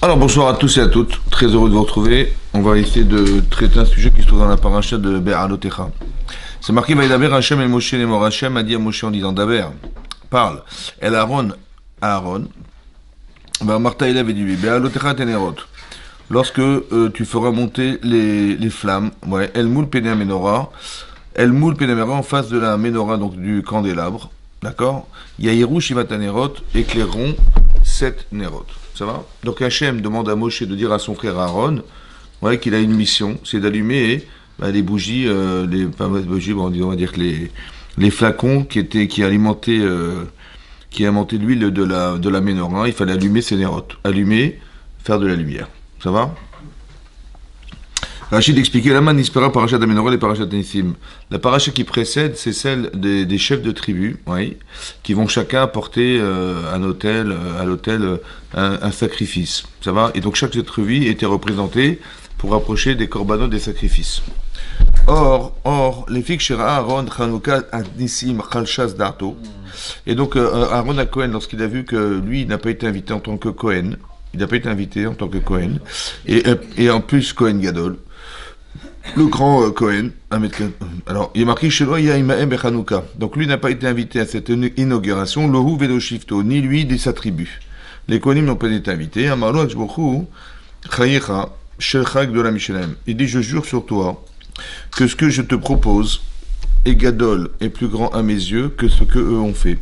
Alors bonsoir à tous et à toutes, très heureux de vous retrouver. On va essayer de traiter un sujet qui se trouve dans la paracha de Be'alotecha. C'est marqué Vaïdaber Hachem et Moshe les morts. Hachem a dit à Moshe en disant Daber, parle. El Aaron, Aaron, Martha élève et dit Be'alotecha tenerot. Lorsque tu feras monter les flammes, ouais, El Moul Pene Menorah, El Moul Pene Menorah en face de la Menorah, donc du candélabre, d'accord. Yahiru Shiva Tanerot éclaireront 7 Nerot. Ça va? Donc Hachem demande à Moshe de dire à son frère Aaron, ouais, qu'il a une mission, c'est d'allumer les bougies, pas les bougies, bon, on va dire que les flacons qui alimentaient l'huile de la menorah. Il fallait allumer ces nérotes, allumer, faire de la lumière. Ça va? Rachid expliquait la man nispera parachat de menorah et parachat nissim. La paracha qui précède, c'est celle des chefs de tribu, oui, qui vont chacun apporter à l'autel un sacrifice. Ça va? Et donc chaque tribu était représentée pour rapprocher des corbanotes des sacrifices. Or, les filles chez Aaron, Chanukah, Nissim, Chalshas Darto. Et donc Aaron à Cohen, lorsqu'il a vu que lui, il n'a pas été invité en tant que Cohen, et en plus Cohen Gadol, le grand Cohen, alors il est marqué chez lui, il y a Imaem et Chanukah. Donc lui n'a pas été invité à cette inauguration, Lohu Velo Shifto, ni lui ni sa tribu. Les Kohanim n'ont pas été invités. Amarlo Achbochou, Chayecha, Shelchak de la Michelem. Il dit, je jure sur toi que ce que je te propose est Gadol, est plus grand à mes yeux que ce que eux ont fait.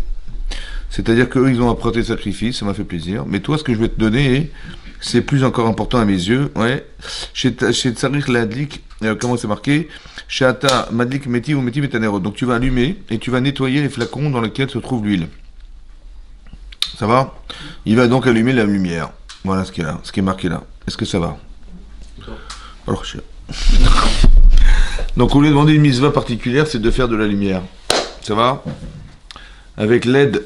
C'est-à-dire qu'eux, ils ont apporté sacrifice, ça m'a fait plaisir. Mais toi, ce que je vais te donner, c'est plus encore important à mes yeux. Ouais. Chez Tsarik Ladlik, comment c'est marqué? Chez Ata Madlik Meti ou Meti Metanero. Donc tu vas allumer et tu vas nettoyer les flacons dans lesquels se trouve l'huile. Ça va? Il va donc allumer la lumière. Voilà ce qui est là, ce qui est marqué là. Est-ce que ça va? Alors, donc, au lieu de demander une mitzvah particulière, c'est de faire de la lumière. Ça va? Avec l'aide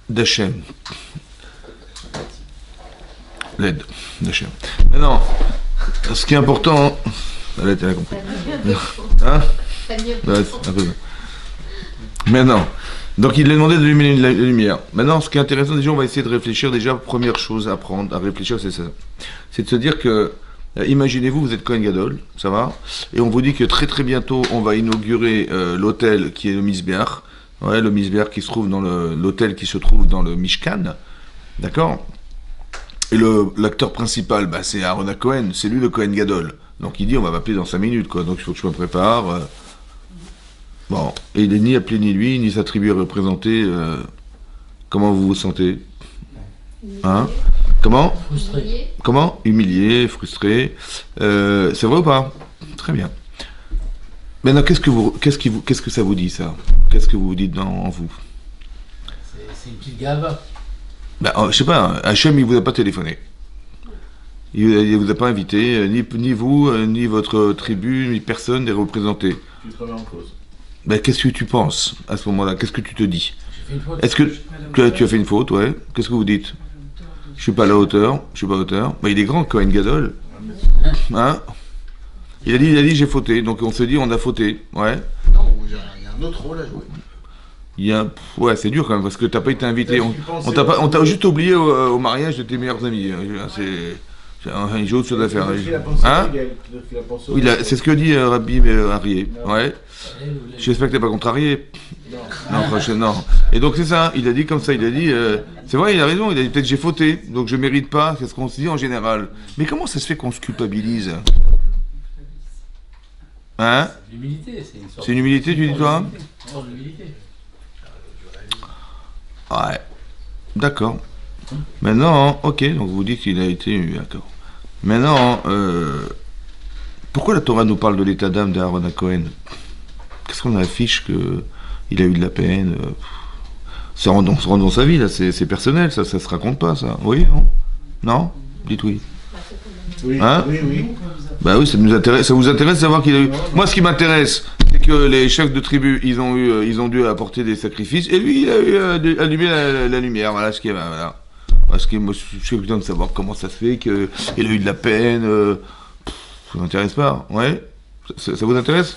d'Hachem. L'aide d'Hachem. Maintenant, ce qui est important. Allez, t'as compris. Hein? Ouais, un peu. Maintenant, donc il a demandé d'allumer la lumière. Maintenant, ce qui est intéressant, déjà, on va essayer de réfléchir. Déjà, première chose à apprendre, à réfléchir, c'est ça. C'est de se dire que, imaginez-vous, vous êtes Kohen Gadol, ça va? Et on vous dit que très très bientôt, on va inaugurer l'hôtel qui est le Mizbeach. Ouais, le Mizbeach qui se trouve dans l'hôtel qui se trouve dans le Mishkan. D'accord? Et l'acteur principal, c'est Aaron Cohen, c'est lui le Kohen Gadol. Donc il dit, on va m'appeler dans 5 minutes, quoi. Donc il faut que je me prépare. Bon, et il n'est ni appelé ni lui, ni sa tribu représentée. Comment vous vous sentez? Hein? Comment? Frustré. Comment? Humilié, frustré. C'est vrai ou pas? Très bien. Maintenant, qu'est-ce que ça vous dit, ça? Qu'est-ce que vous vous dites en vous? C'est une petite gave. Je sais pas, Hachem, il vous a pas téléphoné. Il vous a pas invité, ni vous, ni votre tribu, ni personne n'est représenté. Tu te remets en cause. Qu'est-ce que tu penses à ce moment-là? Qu'est-ce que tu te dis? J'ai fait une faute. Est-ce que tu as fait une faute, ouais? Qu'est-ce que vous dites? Je suis pas à la hauteur, je suis pas à la hauteur. Il est grand, Cohen Gadol. Hein? Il a dit j'ai fauté, donc on se dit on a fauté, ouais. Non, il y a un autre rôle à jouer. Ouais, c'est dur quand même, parce que t'as pas été invité. On t'a juste oublié au mariage de tes meilleurs amis. C'est un jeu de choses à faire. Hein? Oui, c'est ce que dit Rabbi Arié. Ouais. J'espère que t'es pas contrarié. Non. Et donc c'est ça, il a dit comme ça, il a dit, c'est vrai, il a raison, il a dit peut-être j'ai fauté, donc je mérite pas, c'est ce qu'on se dit en général. Mais comment ça se fait qu'on se culpabilise? Hein? L'humilité, c'est une humilité, tu dis toi? Ouais. D'accord. Maintenant, ok, donc vous dites qu'il a été d'accord. Maintenant, pourquoi la Torah nous parle de l'état d'âme d'Aaron Cohen? Qu'est-ce qu'on affiche qu'il a eu de la peine? Ça rentre dans sa vie, là, c'est personnel, ça se raconte pas, ça. Oui, non? Non? Dites oui. Oui, hein? Oui. Oui, ça vous intéresse de savoir qu'il a eu... Moi, ce qui m'intéresse, c'est que les chefs de tribu, ils ont dû apporter des sacrifices, et lui, il a eu allumé la lumière, voilà ce qui est... Voilà. Parce que moi, je suis besoin de savoir comment ça se fait qu'il a eu de la peine. Ça m'intéresse pas, ouais? Ça vous intéresse?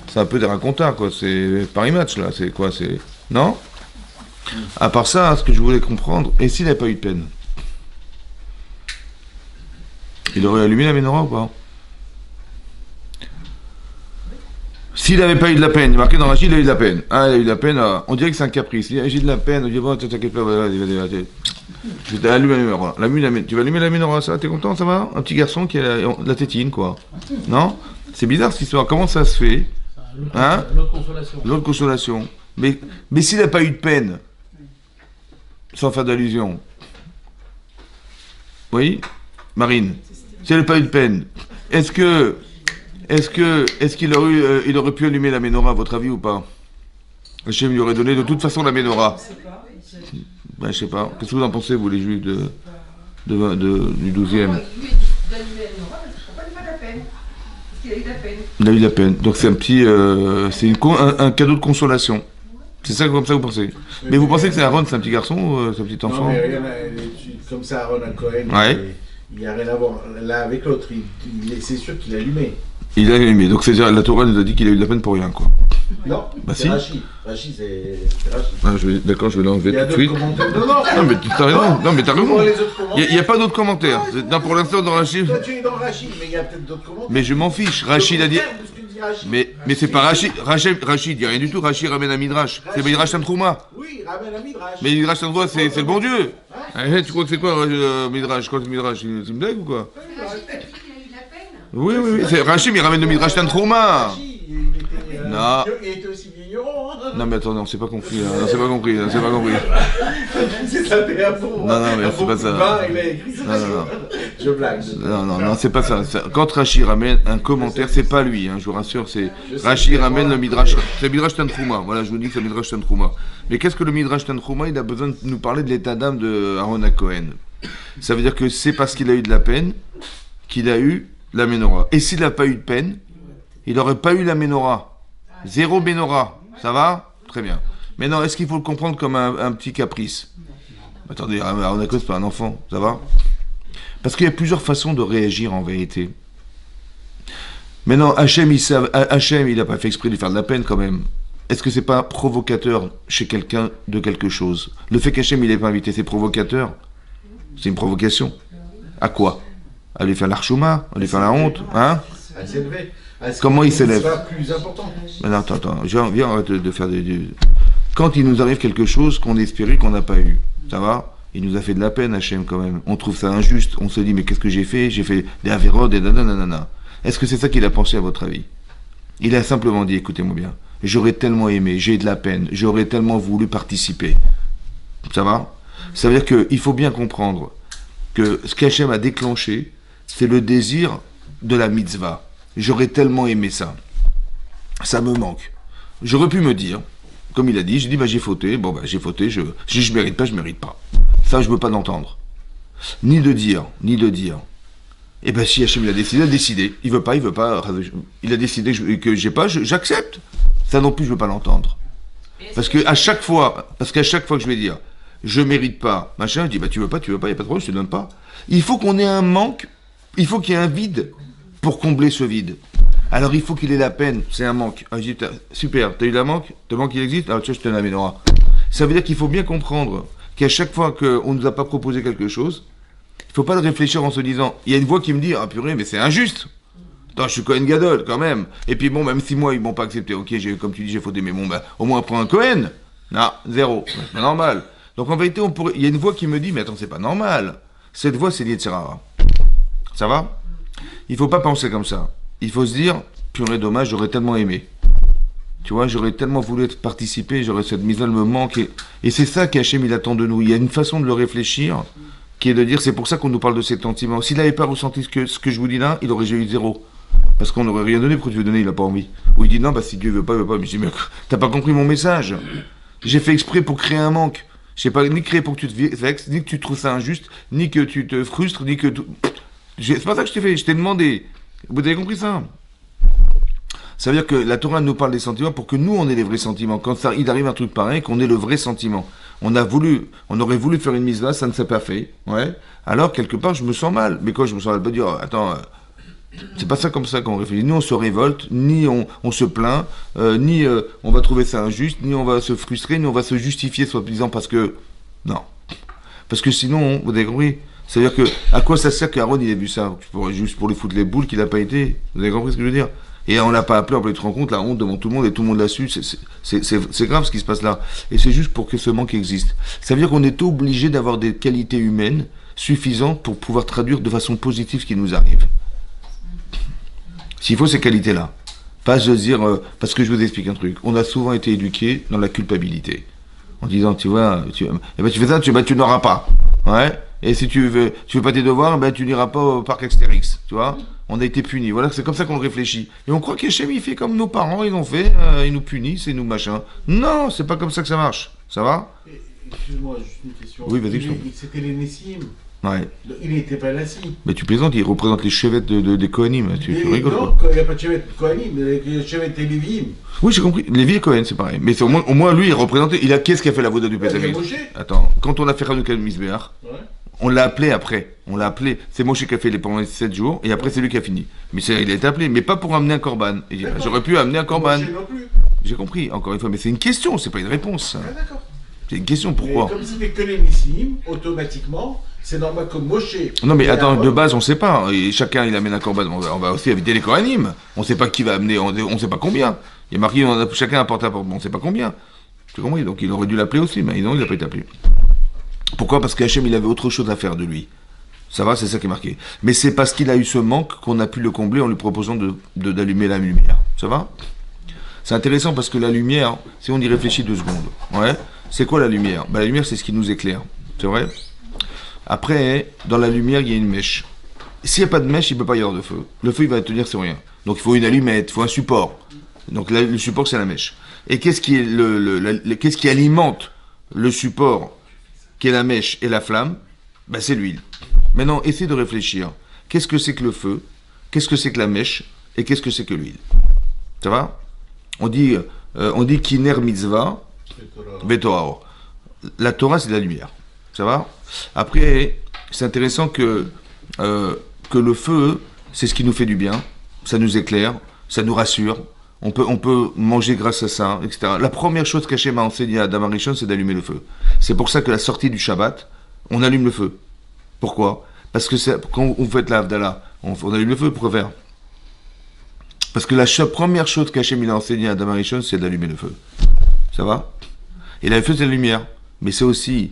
C'est un peu des racontars, quoi. C'est Paris Match, là. C'est quoi? C'est... Non? À part ça, ce que je voulais comprendre, et s'il n'a pas eu de peine? Il aurait allumé la menorah ou pas? S'il n'avait pas eu de la peine, il est marqué dans Rachid, il a eu de la peine. Ah, il a eu de la peine, on dirait que c'est un caprice. J'ai de la peine, on dit, bon, t'inquiète pas, voilà, je vais allumer la menorah. Tu vas allumer la menorah, ça, t'es content, ça va? Un petit garçon qui a la tétine, quoi. Non? C'est bizarre cette histoire, comment ça se fait? Hein? L'autre consolation. L'autre consolation. Mais s'il n'a pas eu de peine, sans faire d'allusion, oui, Marine, s'il n'a pas eu de peine, est-ce qu'il aurait pu allumer la menorah, à votre avis, ou pas? Hachem lui aurait donné de toute façon la menorah. Ben, je sais pas. Qu'est-ce que vous en pensez, vous, les juifs du 12e? Il a eu de la peine. Donc c'est un petit, c'est un cadeau de consolation. C'est ça, comme ça, vous pensez? Mais vous pensez que c'est Aaron, c'est un petit garçon ou c'est un petit enfant? Non, mais rien, comme ça, Aaron à Cohen, ouais. Il n'y a rien à voir là avec l'autre. C'est sûr qu'il a allumé. Il a allumé. Donc c'est la Torah nous a dit qu'il a eu de la peine pour rien, quoi. Non, bah c'est si. Rachid. Rachid, c'est Rachid. Ah, d'accord, je vais l'enlever tout de suite. Non, mais t'as raison. Non, mais t'as raison. Il n'y a pas d'autres commentaires. Non, pour l'instant, dans Rachid. Toi, tu es dans Rachid, mais il y a peut-être d'autres commentaires. Mais je m'en fiche. Rachid a dit. Mais c'est pas Rachid. Rachid dit rien du tout. Rachid ramène un midrash. C'est Midrash Tantrouma. Oui, ramène un midrash. Mais Midrash Tantrouma, c'est le bon Dieu. Tu crois que c'est quoi Midrash? Quoi, Midrash? C'est une blague ou quoi? Oui, c'est Rachid, mais il ramène le Midrash Tantrouma. Non. Il était aussi vigneron. Non, mais attendez, on s'est pas compris. On s'est pas compris. C'est ça, t'es un bon. Non, mais c'est pas ça. Non. Je blague. Non, c'est pas ça. Quand Rachid ramène un commentaire, c'est pas lui, je vous rassure, c'est Rachid ramène le Midrash. C'est le Midrash Tantrouma. Voilà, je vous dis que c'est le Midrash Tantrouma. Mais qu'est-ce que le Midrash Tantrouma? Il a besoin de nous parler de l'état d'âme de Aaron à Cohen. Ça veut dire que c'est parce qu'il a eu de la peine qu'il a eu la menorah. Et s'il n'a pas eu de peine, il n'aurait pas eu la menorah. Zéro menorah. Ça va? Très bien. Mais non, est-ce qu'il faut le comprendre comme un petit caprice? Attendez, Aaron à Cohen, c'est pas un enfant. Ça va? Parce qu'il y a plusieurs façons de réagir en vérité. Maintenant, Hachem, il n'a pas fait exprès de lui faire de la peine quand même. Est-ce que c'est pas provocateur chez quelqu'un de quelque chose? Le fait qu'Hachem, il n'ait pas invité, c'est provocateur? C'est une provocation. À quoi? À lui faire l'archouma? À lui faire la honte? Hein? À s'élever. Comment il s'élève? C'est plus important. Non, attends. Viens, arrête de faire des... Quand il nous arrive quelque chose qu'on espérait qu'on n'a pas eu, ça va? Il nous a fait de la peine, Hachem, quand même. On trouve ça injuste. On se dit, mais qu'est-ce que j'ai fait? J'ai fait des avérodes, des nanana. Est-ce que c'est ça qu'il a pensé, à votre avis? Il a simplement dit, écoutez-moi bien, j'aurais tellement aimé, j'ai de la peine, j'aurais tellement voulu participer. Ça va? Ça veut dire qu'il faut bien comprendre que ce qu'Hachem a déclenché, c'est le désir de la mitzvah. J'aurais tellement aimé ça. Ça me manque. J'aurais pu me dire, comme il a dit, j'ai dit, j'ai fauté, j'ai fauté, je mérite pas, je mérite pas. Ça, je veux pas l'entendre. Ni de dire. Eh ben, si Hachem il a décidé. Il veut pas. Il a décidé que j'ai pas, j'accepte. Ça non plus, je veux pas l'entendre. Parce qu'à chaque fois que je vais dire, je mérite pas, machin, je dis, tu veux pas, y a pas de problème, je te donne pas. Il faut qu'on ait un manque, il faut qu'il y ait un vide pour combler ce vide. Alors il faut qu'il ait la peine, c'est un manque. Je dis, super, t'as eu la manque, le manque il existe, alors tu vois, je te donne la menorah. Ça veut dire qu'il faut bien comprendre qu'à chaque fois qu'on nous a pas proposé quelque chose, il faut pas le réfléchir en se disant, il y a une voix qui me dit, ah purée, mais c'est injuste. Attends, je suis Cohen Gadol, quand même. Et puis bon, même si moi, ils m'ont pas accepté, ok, comme tu dis, j'ai fauté, mais bon, au moins prends un Cohen. Non, zéro, c'est pas normal. Donc en vérité, il y a une voix qui me dit, mais attends, c'est pas normal. Cette voix, c'est Yetzirah. Ça va? Il faut pas penser comme ça. Il faut se dire, purée, dommage, j'aurais tellement aimé. Tu vois, j'aurais tellement voulu participer, cette mise-là me manque. Et c'est ça qu'Hachem, il attend de nous. Il y a une façon de le réfléchir, qui est de dire, c'est pour ça qu'on nous parle de ces sentiments. S'il n'avait pas ressenti ce que je vous dis là, il aurait eu zéro. Parce qu'on n'aurait rien donné, pourquoi tu veux donner, il n'a pas envie. Ou il dit, non, si Dieu veut pas, il veut pas. Mais je dis, mais t'as pas compris mon message. J'ai fait exprès pour créer un manque. Je n'ai pas ni créé pour que tu te vexes, ni que tu trouves ça injuste, ni que tu te frustres, ni que... C'est pas ça que je t'ai fait, je t'ai demandé. Vous avez compris ça? Ça veut dire que la Torah nous parle des sentiments pour que nous, on ait les vrais sentiments. Quand il arrive un truc pareil, qu'on ait le vrai sentiment. On aurait voulu faire une mise là, ça ne s'est pas fait. Ouais. Alors, quelque part, je me sens mal. Mais quand je me sens mal, pas dire, attends, c'est pas ça comme ça qu'on réfléchit. Ni on se révolte, ni on se plaint, ni on va trouver ça injuste, ni on va se frustrer, ni on va se justifier, soit disant parce que... Non. Parce que sinon, vous avez compris, C'est-à-dire que, à quoi ça sert qu'Aaron il ait vu ça? Juste pour lui foutre les boules qu'il n'a pas été. Vous avez compris ce que je veux dire? Et on l'a pas appelé, tu te rends compte, la honte devant tout le monde et tout le monde l'a su. C'est grave ce qui se passe là. Et c'est juste pour que ce manque existe. Ça veut dire qu'on est obligé d'avoir des qualités humaines suffisantes pour pouvoir traduire de façon positive ce qui nous arrive. S'il faut ces qualités-là. Pas se dire, parce que je vous explique un truc. On a souvent été éduqués dans la culpabilité. En disant, tu vois, tu fais ça, tu n'auras pas. Ouais. Et si tu veux pas tes devoirs, tu n'iras pas au parc Astérix. Tu vois. On a été punis. Voilà, c'est comme ça qu'on réfléchit. Et on croit qu'Hachem, il fait comme nos parents, ils ont fait, ils nous punissent, c'est nous machin. Non, c'est pas comme ça que ça marche. Ça va? Excuse-moi, juste une question. Oui, vas-y. C'était les Nessim. Ouais. Il n'était pas là, si. Mais tu plaisantes, il représente les chevettes des Kohanim. Tu rigoles. Non, il n'y a pas de chevettes Kohanim, mais les chevettes et Lévi'im. Oui, j'ai compris. Lévi et Cohen, c'est pareil. Mais c'est au moins, lui, il représentait. Qu'est-ce qui a fait la voda du Pesach? Attends, quand on a fait Hanouka Misbéach, on l'a appelé après. On l'a appelé. C'est Moshe qui a fait pendant les 7 jours, et après, c'est lui qui a fini. Mais il a été appelé, mais pas pour amener un korban. J'aurais pu amener un korban. J'ai compris, encore une fois, mais c'est une question, c'est pas une réponse. Ah, d'accord. C'est une question, pourquoi? Mais comme c'était que les Nessim, automatiquement, c'est normal que Moshe. Non, mais attends, de base, on sait pas. Et chacun, il amène un korban. On va aussi éviter les Kohanim. On sait pas qui va amener, on sait pas combien. Il y a marqué, chacun apporte un porte, on sait pas combien. Tu comprends? Donc il aurait dû l'appeler aussi, mais non, il n'a pas été appelé. Pourquoi? Parce qu'Hachem, il avait autre chose à faire de lui. Ça va, c'est ça qui est marqué. Mais c'est parce qu'il a eu ce manque qu'on a pu le combler en lui proposant d'allumer la lumière. Ça va? C'est intéressant parce que la lumière, si on y réfléchit 2 secondes, ouais, c'est quoi la lumière? La lumière, c'est ce qui nous éclaire. C'est vrai? Après, dans la lumière, il y a une mèche. S'il n'y a pas de mèche, il ne peut pas y avoir de feu. Le feu, il va tenir sur rien. Donc il faut une allumette, il faut un support. Donc le support, c'est la mèche. Et qu'est-ce qui alimente le support, qui est la mèche et la flamme? C'est l'huile. Maintenant, essayez de réfléchir. Qu'est-ce que c'est que le feu? Qu'est-ce que c'est que la mèche? Et qu'est-ce que c'est que l'huile? Ça va? On dit kiner mitzvah, vetorah. La Torah, c'est de la lumière. Ça va? Après, c'est intéressant que le feu, c'est ce qui nous fait du bien. Ça nous éclaire, ça nous rassure. On peut manger grâce à ça, etc. La première chose qu'Hachem m'a enseigné à Adam Arishon, c'est d'allumer le feu. C'est pour ça que la sortie du Shabbat, on allume le feu. Pourquoi? Parce que quand on fait la Havdalah, on allume le feu, pourquoi faire? Parce que la première chose qu'Hachem a enseigné à Adam Arishon, c'est d'allumer le feu. Ça va? Et le feu, c'est la lumière. Mais c'est aussi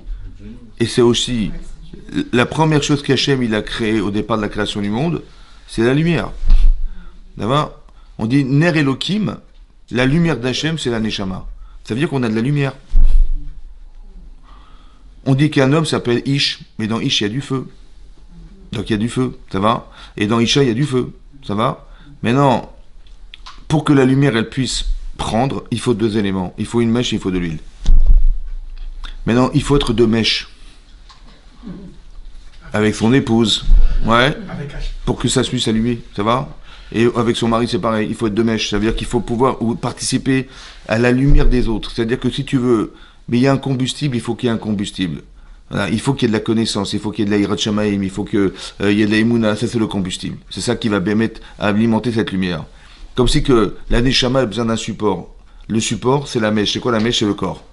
la première chose qu'Hachem il a créée au départ de la création du monde, c'est la lumière. D'accord? On dit Ner Elohim, la lumière d'Hachem, c'est la Neshama. Ça veut dire qu'on a de la lumière. On dit qu'un homme s'appelle Ish, mais dans Ish, il y a du feu. Donc il y a du feu, ça va? Et dans Isha, il y a du feu, ça va? Maintenant, pour que la lumière, elle puisse prendre, il faut 2 éléments. Il faut une mèche et il faut de l'huile. Maintenant, il faut être 2 mèches. Avec son épouse, ouais, pour que ça puisse s'allumer, ça va? Et avec son mari, c'est pareil, il faut être 2 mèches. Ça veut dire qu'il faut pouvoir participer à la lumière des autres. C'est-à-dire que si tu veux, mais il y a un combustible, il faut qu'il y ait un combustible. Voilà, il faut qu'il y ait de la connaissance, il faut qu'il y ait de la Hirat Shamaim, il faut qu'il y ait de la Emouna, ça c'est le combustible. C'est ça qui va permettre à alimenter cette lumière. Comme si que la Neshama a besoin d'un support. Le support, c'est la mèche. C'est quoi la mèche? C'est le corps.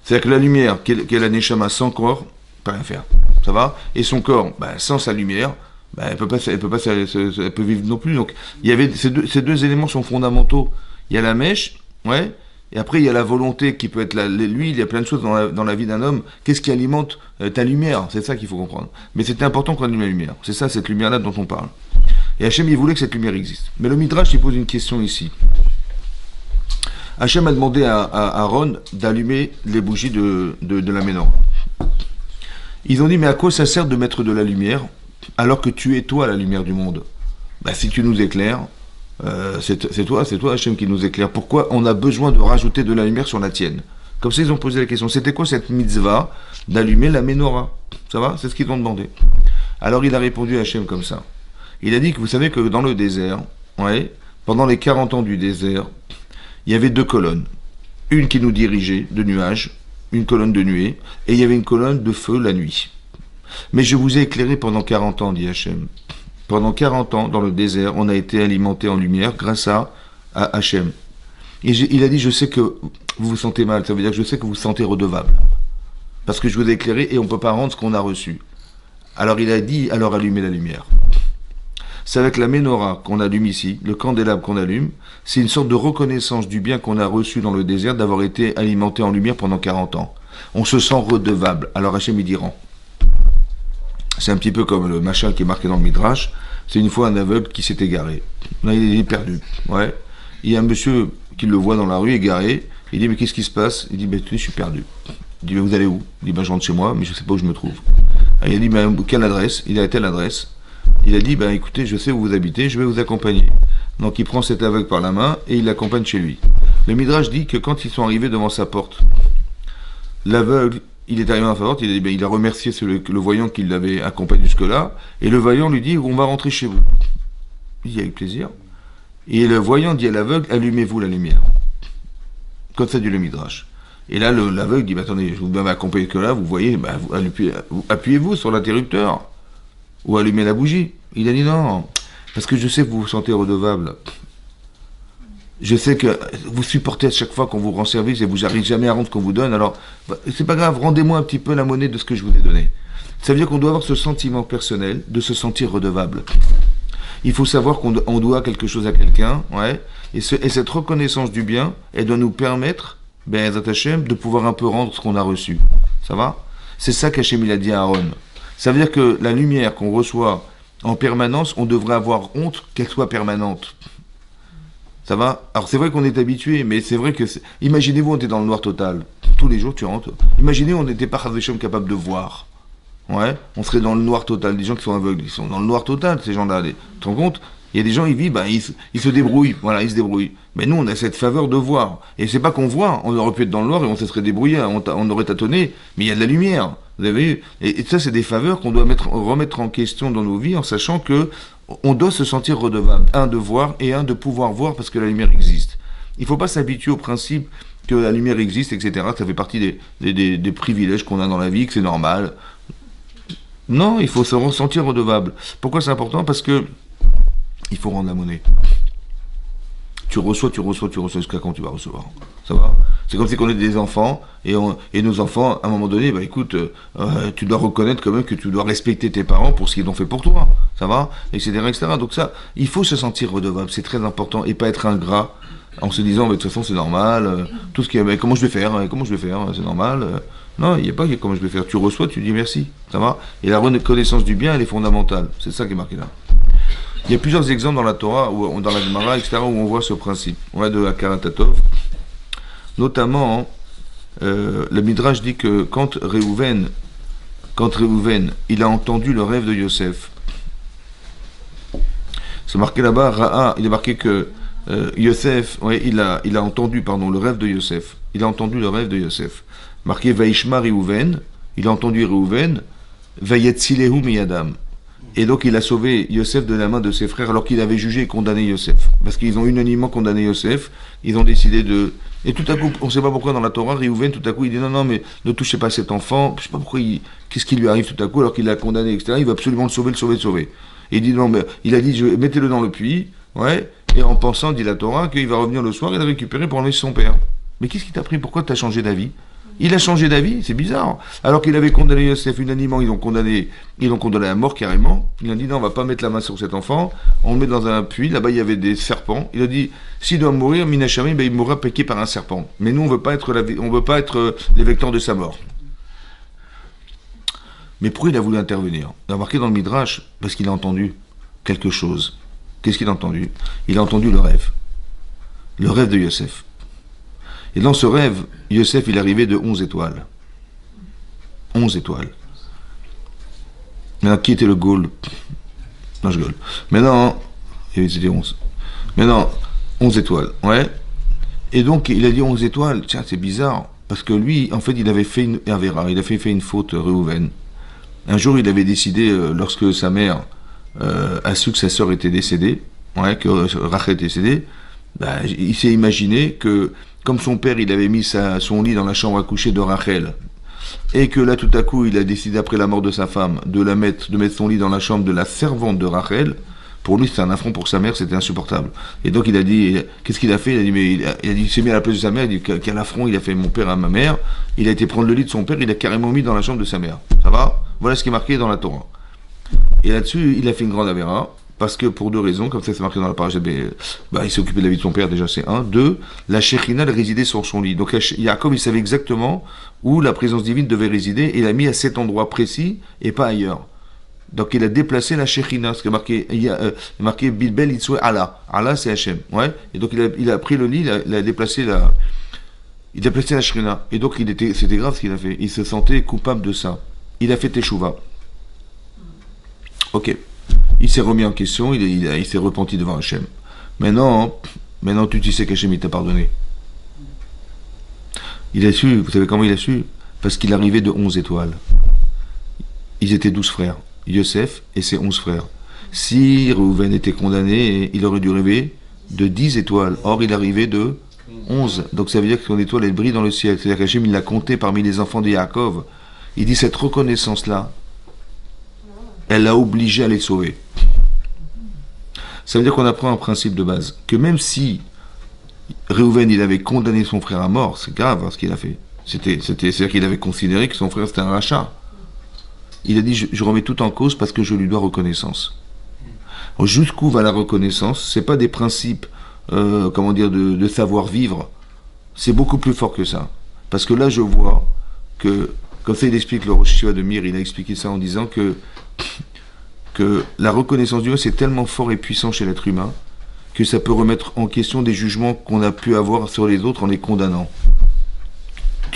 C'est-à-dire que la lumière, qu'est la Neshama sans corps, peut rien faire. Ça va? Et son corps, sans sa lumière, elle peut vivre non plus. Donc, il y avait ces deux éléments sont fondamentaux. Il y a la mèche, ouais, et après il y a la volonté qui peut être l'huile. Il y a plein de choses dans la vie d'un homme. Qu'est-ce qui alimente ta lumière? C'est ça qu'il faut comprendre. Mais c'était important qu'on allume la lumière. C'est ça, cette lumière-là dont on parle. Et Hachem, il voulait que cette lumière existe. Mais le Midrash, il pose une question ici. Hachem a demandé à Aaron d'allumer les bougies de la Ménorah. Ils ont dit, mais à quoi ça sert de mettre de la lumière alors que tu es toi la lumière du monde? Si tu nous éclaires, c'est toi Hachem qui nous éclaire. Pourquoi on a besoin de rajouter de la lumière sur la tienne? Comme ça, ils ont posé la question. C'était quoi cette mitzvah d'allumer la Ménorah? Ça va? C'est ce qu'ils ont demandé. Alors il a répondu à Hachem comme ça. Il a dit que vous savez que dans le désert, ouais, pendant les 40 ans du désert, il y avait 2 colonnes. Une qui nous dirigeait de nuages, une colonne de nuée, et il y avait une colonne de feu la nuit. Mais je vous ai éclairé pendant 40 ans, dit Hachem. Pendant 40 ans, dans le désert, on a été alimenté en lumière grâce à Hachem. Et il a dit, je sais que vous vous sentez mal, ça veut dire que je sais que vous vous sentez redevable. Parce que je vous ai éclairé et on ne peut pas rendre ce qu'on a reçu. Alors il a dit, alors allumez la lumière. C'est avec la menorah qu'on allume ici, le candélabre qu'on allume, c'est une sorte de reconnaissance du bien qu'on a reçu dans le désert d'avoir été alimenté en lumière pendant 40 ans. On se sent redevable. Alors Hachem il dit rend. C'est un petit peu comme le machin qui est marqué dans le Midrash. C'est une fois un aveugle qui s'est égaré. Là, il est perdu. Ouais. Il y a un monsieur qui le voit dans la rue égaré. Il dit mais qu'est-ce qui se passe? Il dit mais je suis perdu. Il dit mais vous allez où? Il dit ben je rentre chez moi mais je ne sais pas où je me trouve. Il a dit ben quelle adresse? Il a telle adresse. Il a dit ben écoutez je sais où vous habitez, je vais vous accompagner. Donc il prend cet aveugle par la main et il l'accompagne chez lui. Le Midrash dit que quand ils sont arrivés devant sa porte, l'aveugle il est arrivé dans sa porte, il a dit ben, il a remercié le voyant qui l'avait accompagné jusque-là et le voyant lui dit on va rentrer chez vous. Il dit avec plaisir. Et le voyant dit à l'aveugle allumez-vous la lumière. Comme ça dit le Midrash. Et là, l'aveugle dit, bah, attendez, je vous accompagner que là, vous voyez, bah, appuyez-vous sur l'interrupteur. Ou allumez la bougie. Il a dit non, parce que je sais que vous vous sentez redevable. Je sais que vous supportez à chaque fois qu'on vous rend service et vous n'arrivez jamais à rendre ce qu'on vous donne. Alors, bah, c'est pas grave, rendez-moi un petit peu la monnaie de ce que je vous ai donné. Ça veut dire qu'on doit avoir ce sentiment personnel de se sentir redevable. Il faut savoir qu'on doit quelque chose à quelqu'un, ouais, et cette reconnaissance du bien, elle doit nous permettre ben Hachem, de pouvoir un peu rendre ce qu'on a reçu. Ça va? C'est ça qu'Hachem il a dit à Aaron. Ça veut dire que la lumière qu'on reçoit en permanence, on devrait avoir honte qu'elle soit permanente. Ça va? Alors c'est vrai qu'on est habitué, mais c'est vrai que... Imaginez-vous, on était dans le noir total. Tous les jours, tu rentres. Imaginez, on n'était pas Hachem capable de voir. Ouais? On serait dans le noir total. Des gens qui sont aveugles, ils sont dans le noir total, ces gens-là. Tu te rends compte? Il y a des gens, ils vivent, ben, ils se débrouillent. Voilà, ils se débrouillent. Mais nous, on a cette faveur de voir. Et c'est pas qu'on voit. On aurait pu être dans le noir et on se serait débrouillé. On aurait tâtonné. Mais il y a de la lumière. Vous avez vu? Et ça, c'est des faveurs qu'on doit remettre en question dans nos vies en sachant que on doit se sentir redevable. Un, de voir et un, de pouvoir voir parce que la lumière existe. Il faut pas s'habituer au principe que la lumière existe, etc. Ça fait partie des privilèges qu'on a dans la vie, que c'est normal. Non, il faut se ressentir redevable. Pourquoi c'est important? Parce que il faut rendre la monnaie. Tu reçois jusqu'à quand tu vas recevoir. Ça va? C'est comme si on était des enfants, et nos enfants, à un moment donné, bah écoute, tu dois reconnaître quand même que tu dois respecter tes parents pour ce qu'ils ont fait pour toi. Ça va? Etc., etc. Donc ça, il faut se sentir redevable, c'est très important, et pas être ingrat en se disant, de toute façon c'est normal, tout ce qui est, comment je vais faire, c'est normal. Non, il n'y a pas comment je vais faire. Tu reçois, tu dis merci. Ça va? Et la reconnaissance du bien, elle est fondamentale. C'est ça qui est marqué là. Il y a plusieurs exemples dans la Torah, ou dans la Gemara, etc., où on voit ce principe. On va de Hakarat Hatov. Notamment, le Midrash dit que quand Réhouven, il a entendu le rêve de Yosef, c'est marqué là-bas, Ra'a, il est marqué que Yosef, ouais, il a entendu, le rêve de Yosef. Il a entendu le rêve de Yosef. Marqué Vaishma Réhouven, il a entendu Réhouven, Vayetzilehu miyadam. Et donc il a sauvé Yosef de la main de ses frères alors qu'il avait jugé et condamné Yosef. Parce qu'ils ont unanimement condamné Yosef, ils ont décidé de... Et tout à coup, on ne sait pas pourquoi dans la Torah, Réhouven, tout à coup, il dit non, mais ne touchez pas cet enfant, je ne sais pas pourquoi, qu'est-ce qui lui arrive tout à coup alors qu'il l'a condamné, etc. Il va absolument le sauver. Et il dit non, mais il a dit mettez-le dans le puits, ouais, et en pensant, dit la Torah, qu'il va revenir le soir et le récupérer pour enlever son père. Mais qu'est-ce qui t'a pris? Pourquoi tu as changé d'avis? Il a changé d'avis, c'est bizarre. Alors qu'il avait condamné Yosef unanimement, ils l'ont condamné à mort carrément. Il a dit non, on va pas mettre la main sur cet enfant, on le met dans un puits, là-bas il y avait des serpents. Il a dit, s'il doit mourir, Minachami, ben, il mourra piqué par un serpent. Mais nous, on veut pas être les vecteurs de sa mort. Mais pourquoi il a voulu intervenir? Il a marqué dans le Midrash, parce qu'il a entendu quelque chose. Qu'est-ce qu'il a entendu? Il a entendu le rêve de Yosef. Et dans ce rêve, Yosef, il arrivait de 11 étoiles. 11 étoiles. Maintenant, qui était le Gaul? Non, je gueule. Maintenant, c'était 11. Maintenant, 11 étoiles, ouais. Et donc, il a dit 11 étoiles. Tiens, c'est bizarre. Parce que lui, en fait, il avait fait il a fait une faute, Réhouven. Un jour, il avait décidé, lorsque sa mère a su que sa sœur était décédée, ouais, que Rachel était décédée, bah, il s'est imaginé que comme son père, il avait mis son lit dans la chambre à coucher de Rachel, et que là, tout à coup, il a décidé, après la mort de sa femme, de mettre son lit dans la chambre de la servante de Rachel, pour lui, c'était un affront, pour sa mère, c'était insupportable. Et donc, il a dit, qu'est-ce qu'il a fait? Il s'est mis à la place de sa mère, il a dit, quel affront il a fait mon père à ma mère. Il a été prendre le lit de son père, il a carrément mis dans la chambre de sa mère. Ça va? Voilà ce qui est marqué dans la Torah. Et là-dessus, il a fait une grande avéra, parce que pour deux raisons, comme ça c'est marqué dans la parasha, il s'est occupé de la vie de son père, déjà c'est un. Deux, la Shekhinah résidait sur son lit. Donc Yaakov, il savait exactement où la présence divine devait résider, et il l'a mis à cet endroit précis, et pas ailleurs. Donc il a déplacé la Shekhinah, ce qui est marqué Bilbel Itzoué Allah. Allah c'est Hachem. Ouais. Et donc il a pris le lit, il a déplacé la Shekhinah. Et donc c'était grave ce qu'il a fait. Il se sentait coupable de ça. Il a fait Teshuvah. Ok. Il s'est remis en question, il s'est repenti devant Hachem. Maintenant tu sais qu'Hachem il t'a pardonné. Il a su, vous savez comment il a su? Parce qu'il arrivait de 11 étoiles. Ils étaient 12 frères. Yosef et ses 11 frères. Si Reuven était condamné, il aurait dû rêver de 10 étoiles. Or, il arrivait de 11. Donc ça veut dire que son étoile, elle brille dans le ciel. C'est-à-dire qu'Hachem, il l'a compté parmi les enfants de Yaakov. Il dit, cette reconnaissance-là, elle l'a obligé à les sauver. Ça veut dire qu'on apprend un principe de base. Que même si Reuven, il avait condamné son frère à mort, c'est grave ce qu'il a fait. C'est-à-dire qu'il avait considéré que son frère, c'était un rachat. Il a dit, je remets tout en cause parce que je lui dois reconnaissance. Jusqu'où va la reconnaissance? C'est pas des principes, de savoir-vivre. C'est beaucoup plus fort que ça. Parce que là, je vois que, comme ça il explique le Rosh Yeshiva de Mir, il a expliqué ça en disant que la reconnaissance de Dieu, c'est tellement fort et puissant chez l'être humain que ça peut remettre en question des jugements qu'on a pu avoir sur les autres en les condamnant.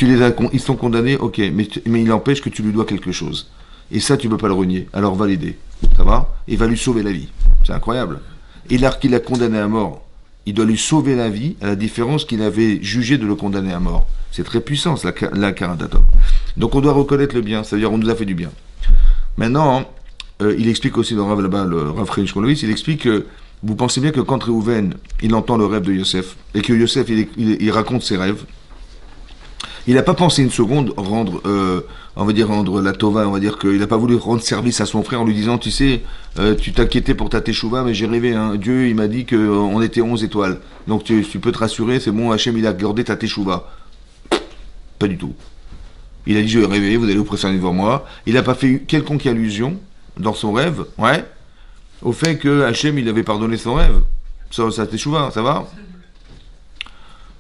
Ils sont condamnés, ok, mais il empêche que tu lui dois quelque chose. Et ça, tu ne peux pas le renier. Alors va l'aider. Ça va? Et va lui sauver la vie. C'est incroyable. Et là qu'il a condamné à mort, il doit lui sauver la vie, à la différence qu'il avait jugé de le condamner à mort. C'est très puissant, la Karadata. Donc on doit reconnaître le bien, c'est-à-dire on nous a fait du bien. Maintenant, il explique aussi dans là-bas, le Rav Chaim Shmulevitz, il explique que vous pensez bien que quand Reuven, il entend le rêve de Yosef, et que Yosef, il raconte ses rêves, il n'a pas pensé une seconde rendre la tova, on va dire qu'il n'a pas voulu rendre service à son frère en lui disant, tu sais, tu t'inquiétais pour ta teshuva, mais j'ai rêvé, hein, Dieu, il m'a dit qu'on était 11 étoiles. Donc tu peux te rassurer, c'est bon, Hachem, il a gardé ta teshuva. Pas du tout. Il a dit, je vais rêver, vous allez vous présenter devant moi. Il n'a pas fait quelconque allusion dans son rêve, ouais, au fait que Hachem, il avait pardonné son rêve. Ça teshuva, ça va?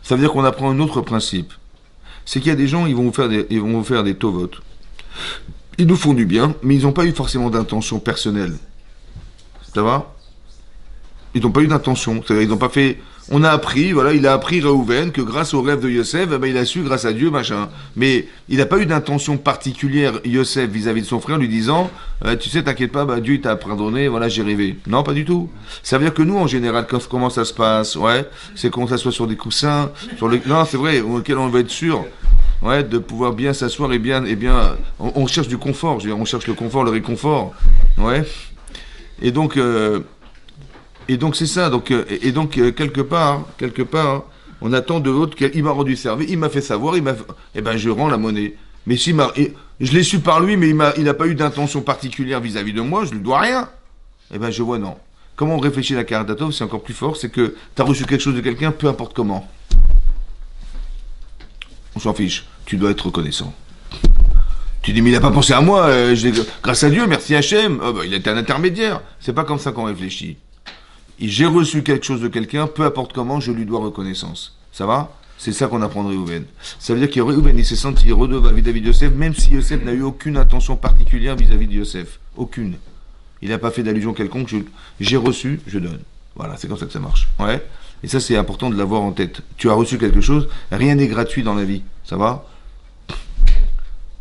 Ça veut dire qu'on apprend un autre principe. C'est qu'il y a des gens, ils vont vous faire des tovot. Ils nous font du bien, mais ils n'ont pas eu forcément d'intention personnelle. Ça va? Ils n'ont pas eu d'intention. C'est-à-dire, ils n'ont pas fait... On a appris, voilà, il a appris Reuven que grâce au rêve de Yosef, il a su, grâce à Dieu, machin. Mais il n'a pas eu d'intention particulière, Yosef, vis-à-vis de son frère, lui disant, tu sais, t'inquiète pas, Dieu, il t'a pardonné, voilà, j'ai rêvé. Non, pas du tout. Ça veut dire que nous, en général, comment ça se passe, ouais, c'est qu'on s'assoit sur des coussins, non, c'est vrai, auquel on veut être sûr, ouais, de pouvoir bien s'asseoir et bien, on cherche du confort, je veux dire, on cherche le confort, le réconfort, ouais. Et donc c'est ça, quelque part, on attend de l'autre qu'il m'a rendu service, il m'a fait savoir, je rends la monnaie. Mais je l'ai su par lui, mais il n'a pas eu d'intention particulière vis-à-vis de moi, je lui dois rien. Je vois non. Comment on réfléchit la Karatatov, c'est encore plus fort, c'est que tu as reçu quelque chose de quelqu'un, peu importe comment. On s'en fiche, tu dois être reconnaissant. Tu dis, mais il n'a pas pensé à moi, grâce à Dieu, merci Hachem, il était un intermédiaire. C'est pas comme ça qu'on réfléchit. Et j'ai reçu quelque chose de quelqu'un, peu importe comment, je lui dois reconnaissance. Ça va? C'est ça qu'on apprend de Reuven. Ça veut dire que Reuven, il s'est senti redevable vis-à-vis de Yosef, même si Yosef n'a eu aucune intention particulière vis-à-vis de Yosef. Aucune. Il n'a pas fait d'allusion quelconque. J'ai reçu, je donne. Voilà, c'est comme ça que ça marche. Ouais. Et ça, c'est important de l'avoir en tête. Tu as reçu quelque chose, rien n'est gratuit dans la vie. Ça va?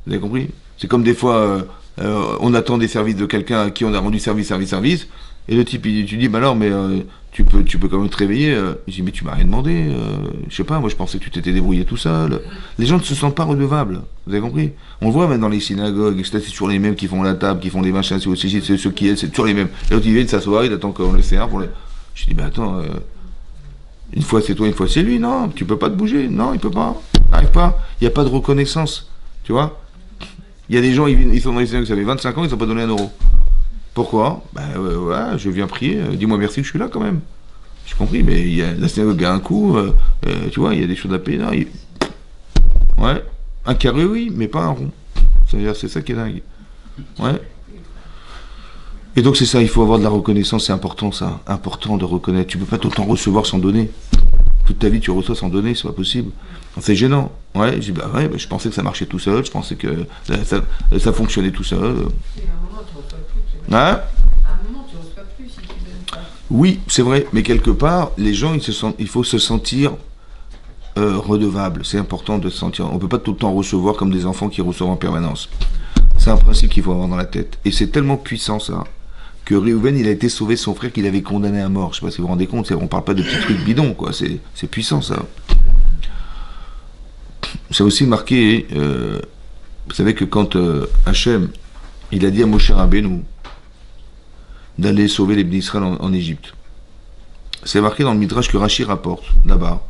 Vous avez compris? C'est comme des fois, on attend des services de quelqu'un à qui on a rendu service. Et le type, tu dis, tu peux quand même te réveiller. Il dit, mais tu m'as rien demandé. Je sais pas, moi je pensais que tu t'étais débrouillé tout seul. Les gens ne se sentent pas redevables. Vous avez compris? On le voit même dans les synagogues, c'est toujours les mêmes qui font la table, qui font des machins, c'est aussi ceux qui aident, c'est toujours les mêmes. Et l'autre il vient de s'asseoir, il attend qu'on le sert pour les... Je dis, attends, une fois c'est toi, une fois c'est lui. Non, tu peux pas te bouger. Non, il peut pas. N'arrive pas. Il n'y a pas de reconnaissance. Tu vois? Il y a des gens, ils sont dans les synagogues, ça fait 25 ans, ils n'ont pas donné un euro. Pourquoi? Je viens prier, dis-moi merci que je suis là quand même. J'ai compris, mais la synagogue a un coût, tu vois, il y a des choses à payer là. Ouais, un carré oui, mais pas un rond. C'est-à-dire, c'est ça qui est dingue. Ouais. Et donc c'est ça, il faut avoir de la reconnaissance, c'est important ça, important de reconnaître. Tu peux pas tout le temps recevoir sans donner. Toute ta vie tu reçois sans donner, c'est pas possible. C'est gênant. Ouais, je dis bah ouais, je pensais que ça marchait tout seul, je pensais que ça fonctionnait tout seul. Et à un moment tu reçois plus. Hein? À un moment tu reçois plus si tu donnes pas. Oui, c'est vrai, mais quelque part, les gens, il faut se sentir redevable. C'est important de se sentir. On peut pas tout le temps recevoir comme des enfants qui reçoivent en permanence. C'est un principe qu'il faut avoir dans la tête. Et c'est tellement puissant ça, que Réhouven, il a été sauvé de son frère qu'il avait condamné à mort. Je sais pas si vous vous rendez compte, on parle pas de petits trucs bidons, quoi. C'est puissant ça. C'est aussi marqué, vous savez que quand Hachem, il a dit à Moshe Rabbeinu d'aller sauver les Bnei Israël en Égypte. C'est marqué dans le Midrash que Rashi rapporte, là-bas.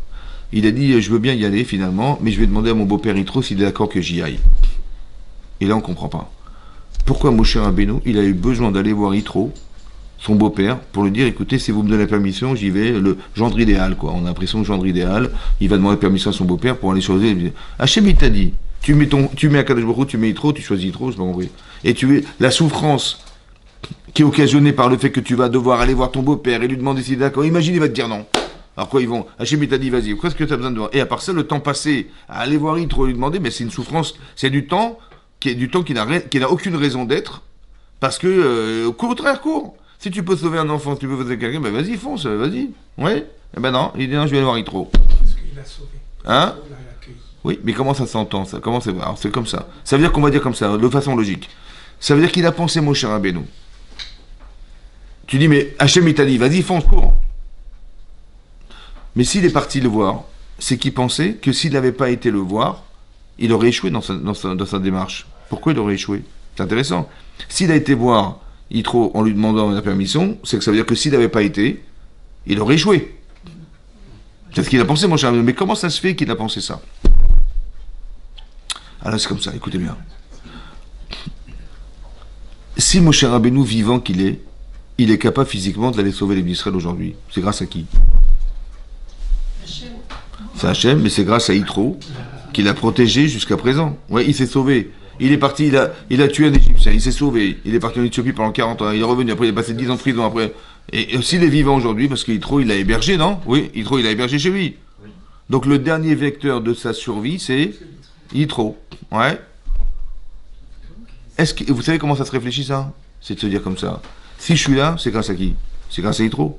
Il a dit, je veux bien y aller finalement, mais je vais demander à mon beau-père Yitro s'il est d'accord que j'y aille. Et là, on ne comprend pas. Pourquoi Moshe Rabbeinu, il a eu besoin d'aller voir Yitro, son beau-père, pour lui dire, écoutez, si vous me donnez la permission, j'y vais, le gendre idéal, quoi. On a l'impression que gendre idéal, il va demander la permission à son beau-père pour aller choisir. Hachem, il t'a dit, tu mets Akadosh Baruch Hu, tu mets Yitro, tu choisis Yitro, c'est pas compris. Et la souffrance qui est occasionnée par le fait que tu vas devoir aller voir ton beau-père et lui demander s'il est d'accord. Imagine, il va te dire non. Alors quoi, ils vont, Hachem, il t'a dit, vas-y, qu'est-ce que tu as besoin de voir? Et à part ça, le temps passé à aller voir Yitro et lui demander, mais c'est une souffrance, c'est du temps qui n'a aucune raison d'être, parce que, cours. Si tu peux sauver un enfant, si tu peux sauver quelqu'un, ben vas-y, fonce, vas-y. Ouais. Eh ben non, il dit non, je vais aller voir Yitro. Parce qu'il a sauvé. Hein? Il l'a accueilli. Oui, mais comment ça s'entend, ça? Comment c'est? Alors, c'est comme ça. Ça veut dire qu'on va dire comme ça, de façon logique. Ça veut dire qu'il a pensé Moshe Rabbeinu. Tu dis, mais Hachem, il t'a dit, vas-y, fonce, cours. Mais s'il est parti le voir, c'est qu'il pensait que s'il n'avait pas été le voir, il aurait échoué dans sa démarche. Pourquoi il aurait échoué? C'est intéressant. S'il a été voir Yitro en lui demandant la permission, c'est que ça veut dire que s'il n'avait pas été, il aurait échoué. C'est ce qu'il a pensé, mon cher ami. Mais comment ça se fait qu'il a pensé ça? Alors c'est comme ça, écoutez bien. Si Moshe Rabbeinu, vivant qu'il est, il est capable physiquement d'aller sauver les Bnei Israël aujourd'hui, c'est grâce à qui? C'est Hachem, mais c'est grâce à Yitro qu'il a protégé jusqu'à présent. Ouais, il s'est sauvé. Il est parti, il a tué un Égyptien, il s'est sauvé. Il est parti en Éthiopie pendant 40 ans, il est revenu, après il est passé 10 ans de prison après. Et s'il est vivant aujourd'hui, parce que Yitro, il l'a hébergé, non? Oui, Yitro, il l'a hébergé chez lui. Donc le dernier vecteur de sa survie, c'est Yitro. Ouais. Vous savez comment ça se réfléchit, ça? C'est de se dire comme ça. Si je suis là, c'est grâce à qui? C'est grâce à Yitro.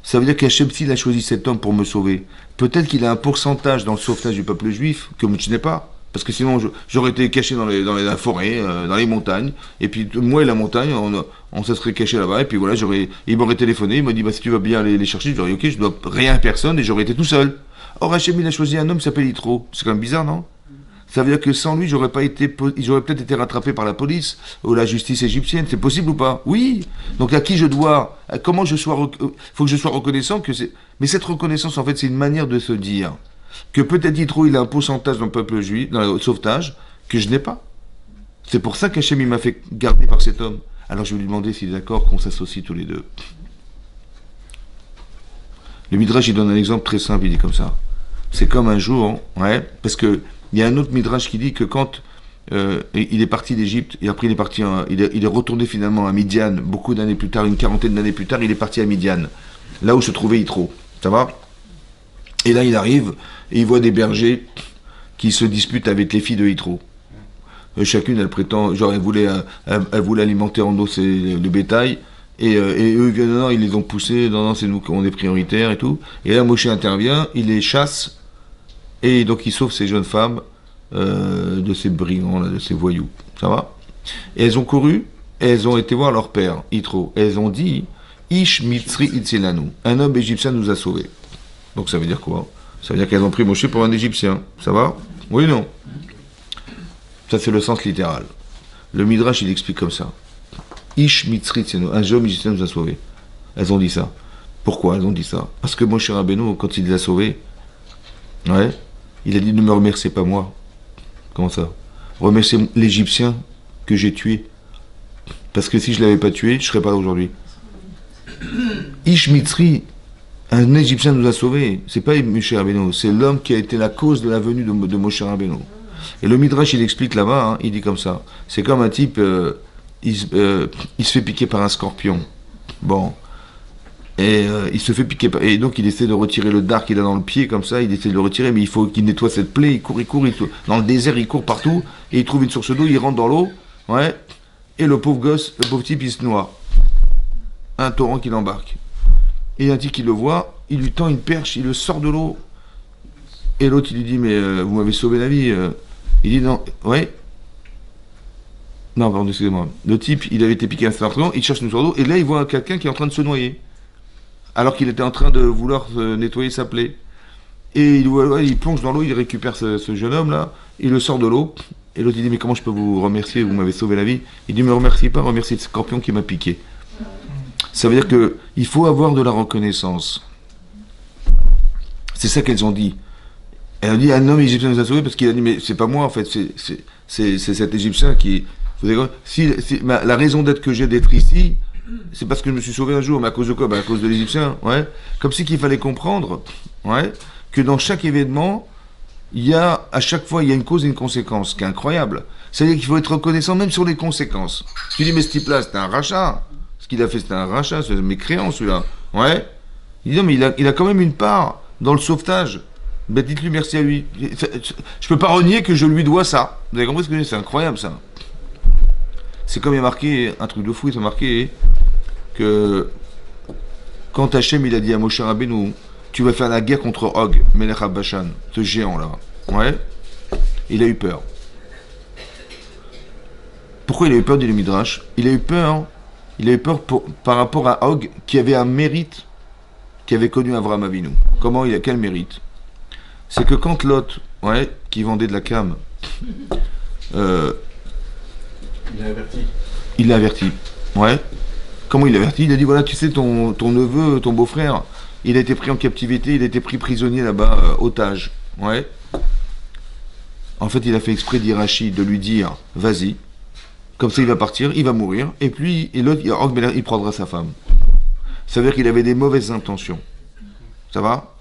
Ça veut dire qu'Hachem, s'il a choisi cet homme pour me sauver, peut-être qu'il a un pourcentage dans le sauvetage du peuple juif que je n'ai pas. Parce que sinon, j'aurais été caché dans la forêt, dans les montagnes. Et puis, moi et la montagne, on se serait caché là-bas. Et puis voilà, il m'aurait téléphoné. Il m'a dit, bah, si tu vas bien aller les chercher, je leur ai dit, ok, je dois rien à personne et j'aurais été tout seul. Or, Hachem, il a choisi un homme qui s'appelle Yitro. C'est quand même bizarre, non? Ça veut dire que sans lui, j'aurais peut-être été rattrapé par la police ou la justice égyptienne. C'est possible ou pas? Oui. Donc à qui je dois? Comment je sois? Faut que je sois reconnaissant que c'est. Mais cette reconnaissance, en fait, c'est une manière de se dire que peut-être Yitro, il a un pourcentage dans le peuple juif, dans le sauvetage, que je n'ai pas. C'est pour ça qu'Hachem, il m'a fait garder par cet homme. Alors je vais lui demander s'il est d'accord qu'on s'associe tous les deux. Le Midrash, il donne un exemple très simple, il dit comme ça. C'est comme un jour, ouais, parce que il y a un autre Midrash qui dit que quand il est parti d'Égypte, et après il est retourné finalement à Midian, beaucoup d'années plus tard, une quarantaine d'années plus tard, il est parti à Midian, là où se trouvait Yitro. Ça va? Et là, il arrive, et il voit des bergers qui se disputent avec les filles de Yitro. Chacune, elle prétend, genre, elle voulait alimenter en eau le bétail, et eux, non, ils les ont poussés, non, c'est nous qu'on est prioritaires et tout. Et là, Moshe intervient, il les chasse, et donc il sauve ces jeunes femmes de ces brigands, là, de ces voyous. Ça va? Et elles ont couru, et elles ont été voir leur père, Yitro. Et elles ont dit, Ish Mitzri Itzilanu, un homme égyptien nous a sauvés. Donc ça veut dire quoi? Ça veut dire qu'elles ont pris Moshe pour un Égyptien. Ça va? Oui ou non? Ça c'est le sens littéral. Le Midrash il explique comme ça. Ish Mitzri Itzilanu, un homme égyptien nous a sauvés. Elles ont dit ça. Pourquoi elles ont dit ça? Parce que Moshe Rabbeinu, quand il les a sauvés, ouais, il a dit ne me remerciez pas moi. Comment ça? Remerciez l'Égyptien que j'ai tué. Parce que si je ne l'avais pas tué, je ne serais pas là aujourd'hui. Ish Mitzri, un Égyptien nous a sauvés. C'est pas Moshe Rabbeinu, c'est l'homme qui a été la cause de la venue de Moshe Rabbeinu. Et le Midrash, il explique là-bas, hein, il dit comme ça. C'est comme un type, il se fait piquer par un scorpion. Bon. Et il se fait piquer. Et donc il essaie de retirer le dard qu'il a dans le pied, comme ça, il essaie de le retirer, mais il faut qu'il nettoie cette plaie, il court, dans le désert, il court partout, et il trouve une source d'eau, il rentre dans l'eau, ouais, et le pauvre gosse, le pauvre type, il se noie. Un torrent qui l'embarque. Et il y a un type qui le voit, il lui tend une perche, il le sort de l'eau, et l'autre il lui dit, mais vous m'avez sauvé la vie. Il dit, non, ouais. Non, pardon, excusez-moi. Le type, il avait été piqué à un certain moment, il cherche une source d'eau, et là il voit quelqu'un qui est en train de se noyer. Alors qu'il était en train de vouloir nettoyer sa plaie. Et il plonge dans l'eau, il récupère ce jeune homme-là, il le sort de l'eau, et l'autre il dit, mais comment je peux vous remercier, vous m'avez sauvé la vie. Il dit, me remerciez pas, remerciez le scorpion qui m'a piqué. Ça veut dire qu'il faut avoir de la reconnaissance. C'est ça qu'elles ont dit. Elle a dit, un homme égyptien nous a sauvés, parce qu'il a dit, mais c'est pas moi en fait, c'est cet égyptien qui... la raison d'être que j'ai d'être ici, c'est parce que je me suis sauvé un jour, mais à cause de quoi? À cause de l'Égyptien, ouais. Comme si qu'il fallait comprendre, ouais, que dans chaque événement, à chaque fois, il y a une cause et une conséquence, ce qui est incroyable. C'est-à-dire qu'il faut être reconnaissant même sur les conséquences. Tu dis, mais ce type-là, c'était un rachat. Ce qu'il a fait, c'était un rachat, c'est mécréant, celui-là. Ouais. Il dit, non, mais il a quand même une part dans le sauvetage. Ben, dites-lui merci à lui. Je peux pas renier que je lui dois ça. Vous avez compris ce que je dis? C'est incroyable, ça. C'est comme il y a marqué, un truc de fou, il a marqué que quand Hachem il a dit à Moshe Rabbeinu, tu vas faire la guerre contre Og, Melech HaBashan, ce géant-là. Ouais. Il a eu peur. Pourquoi il a eu peur, dit le Midrash? Il a eu peur par rapport à Og, qui avait un mérite, qui avait connu Avraham Avinu. Comment il a, quel mérite? C'est que quand Lot, ouais, qui vendait de la cam, il l'a averti. Il l'a averti. Ouais. Comment il l'a averti? Il a dit, voilà, tu sais, ton neveu, ton beau-frère, il a été pris en captivité, il a été pris prisonnier là-bas, otage. Ouais. En fait, il a fait exprès d'Irachi de lui dire, vas-y. Comme ça, il va partir, il va mourir. Et puis, l'autre, il prendra sa femme. Ça veut dire qu'il avait des mauvaises intentions. Ça va?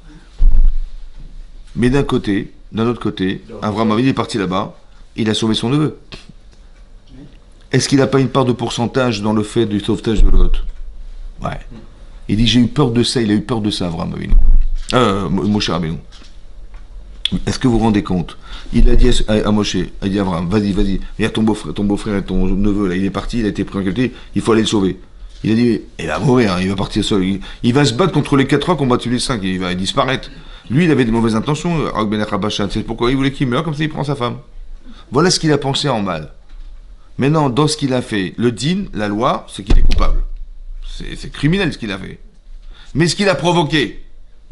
Mais d'un autre côté, Avraham Avinu est parti là-bas, il a sauvé son neveu. Est-ce qu'il n'a pas une part de pourcentage dans le fait du sauvetage de Lot? Ouais. Il dit, j'ai eu peur de ça, il a eu peur de ça, Avraham Avinu. Moshe Rabbeinu. Est-ce que vous vous rendez compte? Il a dit à Moshe, il a dit à Avraham, vas-y, regarde ton beau-frère et ton neveu, là, il est parti, il a été pris en captivité, il faut aller le sauver. Il a dit, il va mourir, hein, il va partir seul. Il va se battre contre les 4 qui ont battu les 5, il va disparaître. Lui, il avait des mauvaises intentions, Og ben Rabachan, c'est pourquoi il voulait qu'il meure, comme ça il prend sa femme. Voilà ce qu'il a pensé en mal. Maintenant, dans ce qu'il a fait, le din, la loi, c'est qu'il est coupable. C'est criminel ce qu'il a fait. Mais ce qu'il a provoqué,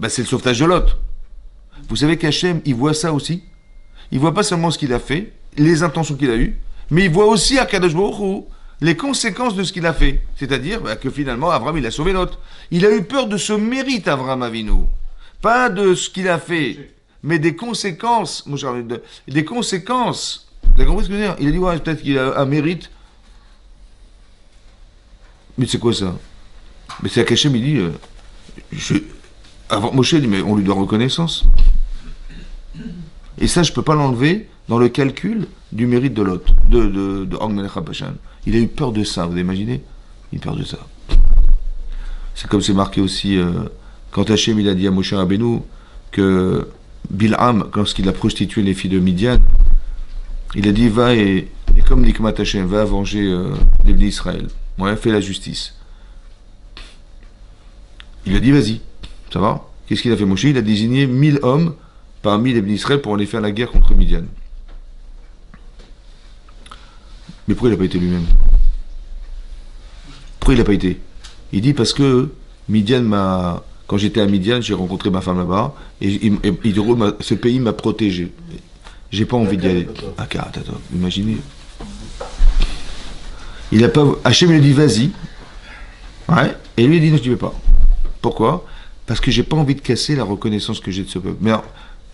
c'est le sauvetage de Lot. Vous savez qu'Hachem, il voit ça aussi. Il voit pas seulement ce qu'il a fait, les intentions qu'il a eues, mais il voit aussi à Kadosh Baruch Hu les conséquences de ce qu'il a fait. C'est-à-dire que finalement, Abraham, il a sauvé Lot. Il a eu peur de ce mérite, Avraham Avinu. Pas de ce qu'il a fait, mais des conséquences. Des conséquences. Vous avez compris ce que je veux dire? Il a dit, ouais, peut-être qu'il a un mérite. Mais c'est quoi ça? Mais c'est à Hachem, il dit, Moshe dit, mais on lui doit reconnaissance. Et ça, je ne peux pas l'enlever dans le calcul du mérite de Lot, de Og Melech HaBashan. Il a eu peur de ça, vous imaginez? Il a eu peur de ça. C'est comme c'est marqué aussi, quand Hachem il a dit à Moshe Rabbeinu que Bilham, lorsqu'il a prostitué les filles de Midian, il a dit, va et comme Nikmat Hachem, va venger les Bnei Israël. Ouais, fais la justice. Il a dit, vas-y, ça va? Qu'est-ce qu'il a fait, Moshe? Il a désigné 1000 hommes parmi les Bnei Israël pour aller faire la guerre contre Midian. Mais pourquoi il n'a pas été lui-même? Pourquoi il n'a pas été? Il dit parce que Midian quand j'étais à Midian, j'ai rencontré ma femme là-bas, et ce pays m'a protégé. J'ai pas envie d'y aller. Attends, imaginez. Il a pas. Hachem lui a dit vas-y. Ouais. Et lui il a dit non, je ne vais pas. Pourquoi? Parce que j'ai pas envie de casser la reconnaissance que j'ai de ce peuple. Mais alors,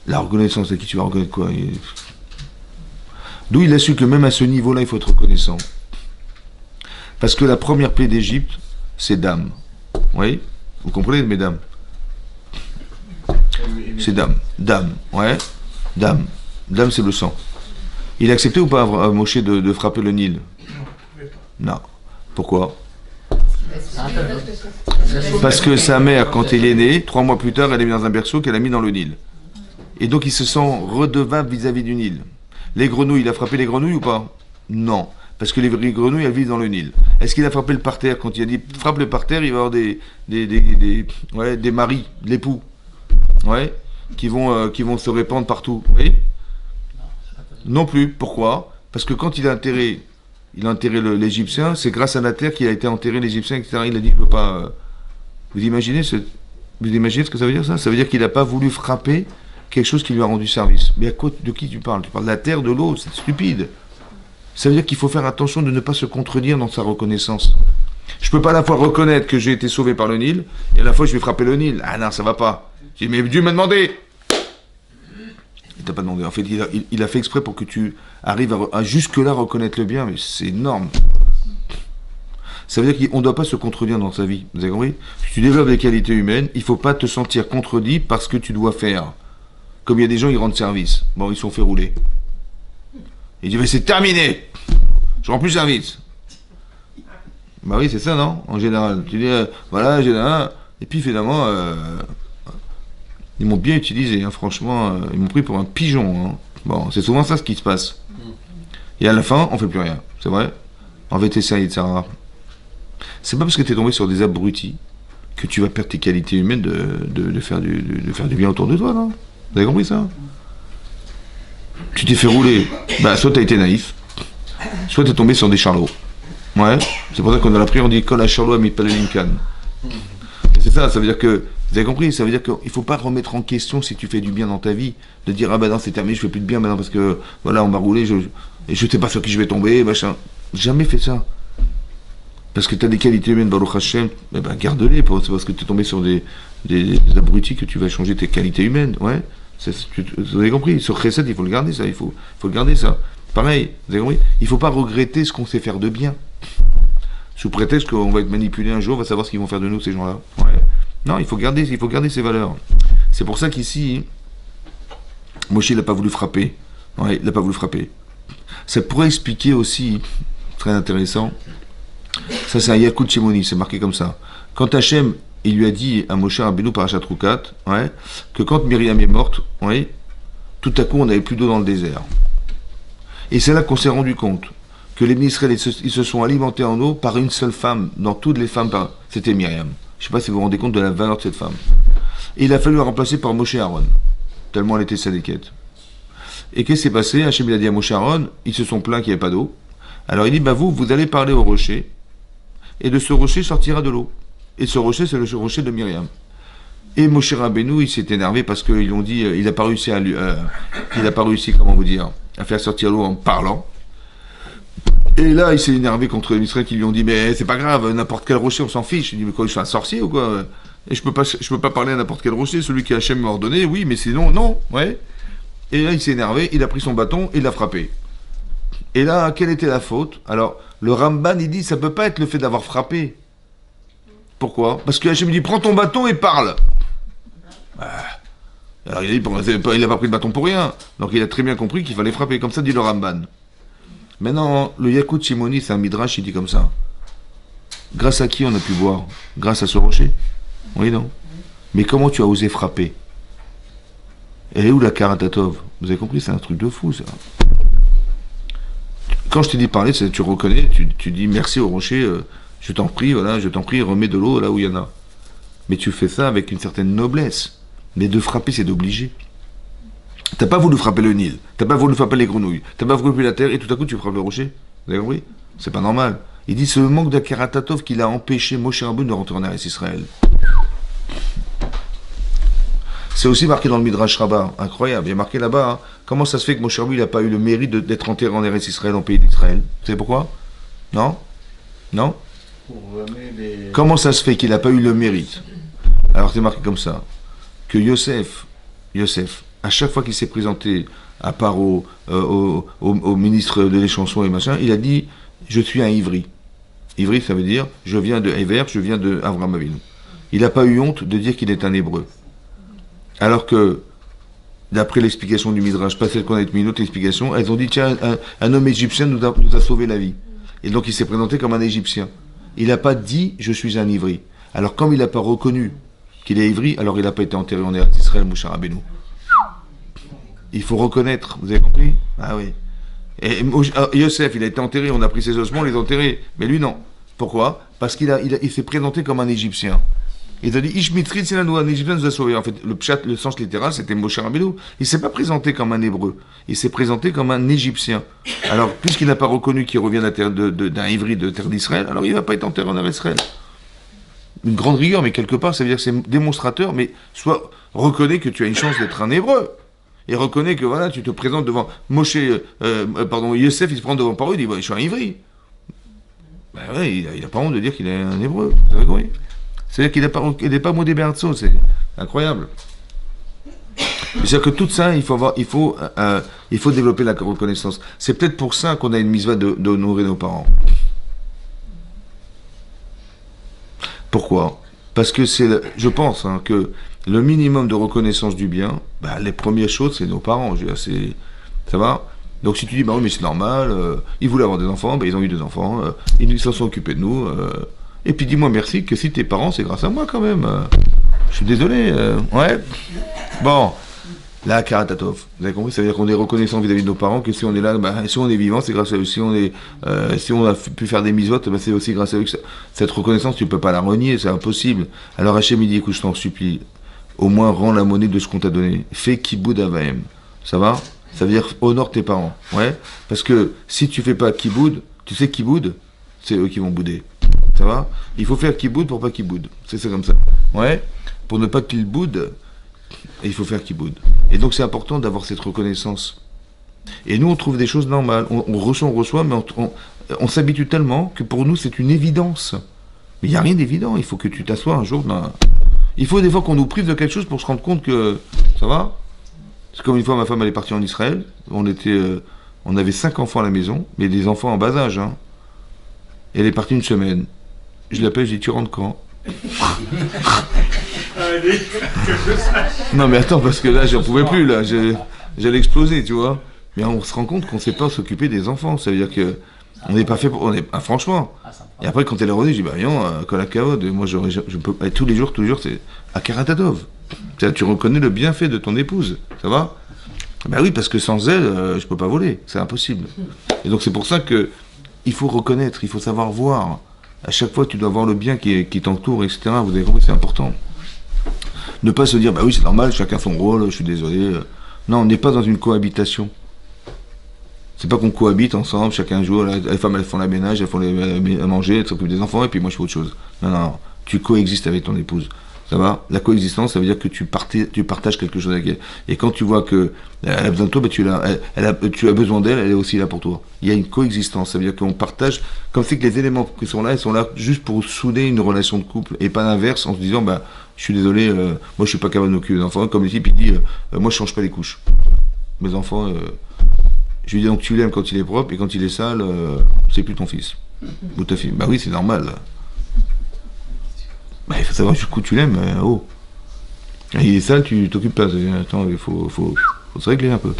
la reconnaissance, à qui tu vas reconnaître quoi? D'où il a su que même à ce niveau-là, il faut être reconnaissant. Parce que la première plaie d'Égypte, c'est Dam. Oui? Vous comprenez, mesdames? C'est Dam. Dam. Ouais? Dam. Dam, c'est le sang. Il a accepté ou pas, Moshe, de frapper le Nil? Non. Pourquoi? Parce que sa mère, quand il est né, 3 mois plus tard, elle est mise dans un berceau qu'elle a mis dans le Nil. Et donc, il se sent redevable vis-à-vis du Nil. Les grenouilles, il a frappé les grenouilles ou pas? Non. Parce que les grenouilles, elles vivent dans le Nil. Est-ce qu'il a frappé le parterre? Quand il a dit frappe le parterre, il va y avoir des maris, l'époux, ouais, qui vont se répandre partout. Oui? Non plus. Pourquoi? Parce que quand il a enterré l'Égyptien, c'est grâce à la terre qu'il a été enterré l'Égyptien, etc. Il a dit, je ne peux pas. Vous imaginez ce que ça veut dire, ça? Ça veut dire qu'il n'a pas voulu frapper quelque chose qui lui a rendu service. Mais de qui tu parles? Tu parles de la terre, de l'eau, c'est stupide. Ça veut dire qu'il faut faire attention de ne pas se contredire dans sa reconnaissance. Je ne peux pas à la fois reconnaître que j'ai été sauvé par le Nil, et à la fois je vais frapper le Nil. Ah non, ça va pas. J'ai dit, mais Dieu m'a demandé. Il t'a pas demandé. En fait, il a fait exprès pour que tu arrives à jusque-là reconnaître le bien, mais c'est énorme. Ça veut dire qu'on ne doit pas se contredire dans sa vie. Vous avez compris? Si tu développes des qualités humaines, il ne faut pas te sentir contredit parce que tu dois faire. Comme il y a des gens, ils rendent service. Bon, ils sont fait rouler. Il dit, mais c'est terminé. Je rends plus service. Bah oui, c'est ça, non? En général. Tu dis, voilà, général. Et puis finalement, ils m'ont bien utilisé, hein, franchement. Ils m'ont pris pour un pigeon. Hein. Bon, c'est souvent ça ce qui se passe. Et à la fin, on fait plus rien. C'est vrai? En vérité, ça, etc. C'est pas parce que tu es tombé sur des abrutis que tu vas perdre tes qualités humaines de faire du bien autour de toi, non? Vous avez compris ça? Tu t'es fait rouler. Bah, soit tu as été naïf, soit tu es tombé sur des charlots. Ouais. C'est pour ça qu'on a appris, on dit Kol ha-charlot mi-palelinkan. C'est ça, ça veut dire que. Vous avez compris? Ça veut dire qu'il ne faut pas remettre en question si tu fais du bien dans ta vie. De dire, ah ben non, c'est terminé, je fais plus de bien maintenant parce que, voilà, on m'a roulé, et je ne sais pas sur qui je vais tomber, machin. Jamais fait ça. Parce que tu as des qualités humaines, Baruch Hashem, eh ben garde-les, c'est parce que tu es tombé sur des abrutis que tu vas changer tes qualités humaines. Ouais. Vous avez compris? Sur Chesed, il faut le garder, ça. Il faut le garder, ça. Pareil, vous avez compris? Il ne faut pas regretter ce qu'on sait faire de bien. Sous prétexte qu'on va être manipulé un jour, on va savoir ce qu'ils vont faire de nous, ces gens-là. Ouais. Non, il faut garder ces valeurs. C'est pour ça qu'ici, Moshe, il n'a pas voulu frapper. Ouais, il n'a pas voulu frapper. Ça pourrait expliquer aussi, très intéressant, ça c'est un Yakut Shimoni, c'est marqué comme ça. Quand Hachem, il lui a dit à Moshe Rabbeinu Parashat Rukat, ouais, que quand Myriam est morte, ouais, tout à coup on n'avait plus d'eau dans le désert. Et c'est là qu'on s'est rendu compte que les Israël, ils se sont alimentés en eau par une seule femme, dans toutes les femmes, c'était Myriam. Je ne sais pas si vous vous rendez compte de la valeur de cette femme. Et il a fallu la remplacer par Moshe Aaron, tellement elle était sadéquette. Et qu'est-ce qui s'est passé? Hachem il a dit à Moshe Aaron, ils se sont plaints qu'il n'y avait pas d'eau. Alors il dit, bah vous allez parler au rocher, et de ce rocher sortira de l'eau. Et ce rocher, c'est le rocher de Myriam. Et Moshe Rabbeinu, il s'est énervé parce qu'ils ont dit, il n'a pas réussi comment vous dire, à faire sortir l'eau en parlant. Et là, il s'est énervé contre les Israéliens qui lui ont dit, mais c'est pas grave, n'importe quel rocher, on s'en fiche. Il dit, mais quoi, je suis un sorcier ou quoi? Et je peux pas parler à n'importe quel rocher, celui qui Hachem m'a ordonné, oui, mais sinon, non, ouais. Et là, il s'est énervé, il a pris son bâton et il l'a frappé. Et là, quelle était la faute? Alors, le Ramban, il dit, ça peut pas être le fait d'avoir frappé. Pourquoi? Parce que Hachem dit, prends ton bâton et parle. Alors, il a dit, il n'a pas pris le bâton pour rien. Donc, il a très bien compris qu'il fallait frapper. Comme ça, dit le Ramban. Maintenant, le Yakut Shimoni, c'est un midrash, il dit comme ça. Grâce à qui on a pu boire? Grâce à ce rocher? Oui, non? Mais comment tu as osé frapper? Elle est où la Karatatov? Vous avez compris, c'est un truc de fou, ça. Quand je t'ai dit parler, tu reconnais, tu dis merci au rocher, je t'en prie, voilà, je t'en prie, remets de l'eau là où il y en a. Mais tu fais ça avec une certaine noblesse. Mais de frapper, c'est d'obliger. T'as pas voulu frapper le Nil, t'as pas voulu frapper les grenouilles, t'as pas voulu frapper la terre, et tout à coup tu frappes le rocher. Vous avez compris? C'est pas normal. Il dit c'est le manque d'Akaratatov qui l'a empêché Moshe Rabbeinu de rentrer en Eretz Israël. C'est aussi marqué dans le Midrash Rabbah, incroyable. Il y a marqué là-bas, hein, comment ça se fait que Moshe Rabbeinu n'a pas eu le mérite d'être enterré en Eretz Israël, en pays d'Israël? Vous savez pourquoi? Non? Non? Comment ça se fait qu'il n'a pas eu le mérite? Alors c'est marqué comme ça, que Yosef, à chaque fois qu'il s'est présenté à part au ministre de les chansons et machin, il a dit je suis un ivri. Ivri, ça veut dire je viens de Ever, je viens de Avraham Avinu. Il n'a pas eu honte de dire qu'il est un hébreu. Alors que, d'après l'explication du Midrash, pas celle qu'on a mis une autre explication, elles ont dit tiens, un homme égyptien nous a sauvé la vie. Et donc il s'est présenté comme un Égyptien. Il n'a pas dit je suis un ivri. Alors comme il n'a pas reconnu qu'il est ivri, alors il n'a pas été enterré en Eretz Israël, Moshe Rabbeinu. Il faut reconnaître, vous avez compris? Ah oui. Et Yosef, il a été enterré, on a pris ses ossements, on les a enterrés. Mais lui, non. Pourquoi? Parce qu'il s'est présenté comme un Égyptien. Il a dit Ishmitrit, c'est un Égyptien nous a sauvés. En fait, le sens littéral, c'était Moshe Rabbeinu. Il ne s'est pas présenté comme un Hébreu. Il s'est présenté comme un Égyptien. Alors, puisqu'il n'a pas reconnu qu'il revient d'un Ivri de terre d'Israël, alors il ne va pas être enterré en Israël. Une grande rigueur, mais quelque part, ça veut dire que c'est démonstrateur, mais soit reconnais que tu as une chance d'être un Hébreu. Et reconnais que voilà, tu te présentes devant Yosef, il se prend devant Paro, il dit je suis un Ivri. Ben ouais, il n'a pas honte de dire qu'il est un Hébreu. Vous avez compris? C'est-à-dire qu'il n'est pas modé Bertso, c'est incroyable. C'est-à-dire que tout ça, il faut développer la reconnaissance. C'est peut-être pour ça qu'on a une mitzvah d'honorer nos parents. Pourquoi? Parce que je pense que le minimum de reconnaissance du bien, les premières choses, c'est nos parents. Ça va? Donc si tu dis, oui, mais c'est normal, ils voulaient avoir des enfants, ils ont eu des enfants, ils se sont occupés de nous, et puis dis-moi merci que si tes parents, c'est grâce à moi quand même. Je suis désolé, ouais. Bon, là, Karatatov, vous avez compris, ça veut dire qu'on est reconnaissant vis-à-vis de nos parents, que si on est là, si on est vivant, c'est grâce à eux. Si on a pu faire des misotes, c'est aussi grâce à eux. Cette reconnaissance, tu ne peux pas la renier, c'est impossible. Alors Hachem, il dit, écoute, je t'en supplie, au moins rends la monnaie de ce qu'on t'a donné. Fais kiboud avaim. Ça va? Ça veut dire honore tes parents. Ouais? Parce que si tu fais pas kiboud, tu sais kiboud, c'est eux qui vont bouder. Ça va? Il faut faire kiboud pour pas qu'ils boudent. C'est ça comme ça. Ouais? Pour ne pas qu'ils boudent, il faut faire kiboud. Et donc c'est important d'avoir cette reconnaissance. Et nous on trouve des choses normales. On reçoit, mais on s'habitue tellement que pour nous c'est une évidence. Mais il n'y a rien d'évident. Il faut que tu t'assoies un jour. Il faut des fois qu'on nous prive de quelque chose pour se rendre compte que ça va. C'est comme une fois ma femme elle est partie en Israël. On avait 5 enfants à la maison, mais des enfants en bas âge. Et elle est partie une semaine. Je l'appelle, je dis tu rentres quand? Non mais attends, parce que là j'en pouvais plus, là j'allais exploser, tu vois. Mais on se rend compte qu'on ne sait pas s'occuper des enfants. Ça veut dire que on n'est pas fait pour. Franchement. Et après quand elle est revenue, je dis voyons, Kolakavod, moi je peux tous les jours, c'est à Karatatov. Tu reconnais le bienfait de ton épouse, ça va? Oui, parce que sans elle, je peux pas voler, c'est impossible. Et donc c'est pour ça que il faut reconnaître, il faut savoir voir. À chaque fois, tu dois voir le bien qui t'entoure, etc. Vous avez compris, c'est important. Ne pas se dire, oui, c'est normal, chacun son rôle, je suis désolé. Non, on n'est pas dans une cohabitation. C'est pas qu'on cohabite ensemble, chacun joue, les femmes, elles font la ménage, elles font à manger, elles s'occupent des enfants, et puis moi, je fais autre chose. Non, tu coexistes avec ton épouse. Ça va? La coexistence, ça veut dire que tu partages quelque chose avec elle. Et quand tu vois qu'elle a besoin de toi, tu as besoin d'elle, elle est aussi là pour toi. Il y a une coexistence, ça veut dire qu'on partage, comme c'est que les éléments qui sont là, ils sont là juste pour souder une relation de couple, et pas l'inverse, en se disant, je suis désolé, moi je suis pas capable de m'occuper des enfants, comme le type il dit, moi je change pas les couches. Mes enfants, je lui dis donc tu l'aimes quand il est propre, et quand il est sale, c'est plus ton fils. Ou ta fille. Oui, c'est normal. Il faut savoir jusqu'où tu l'aimes, Il est sale, tu t'occupes pas. Attends, il faut se régler un peu.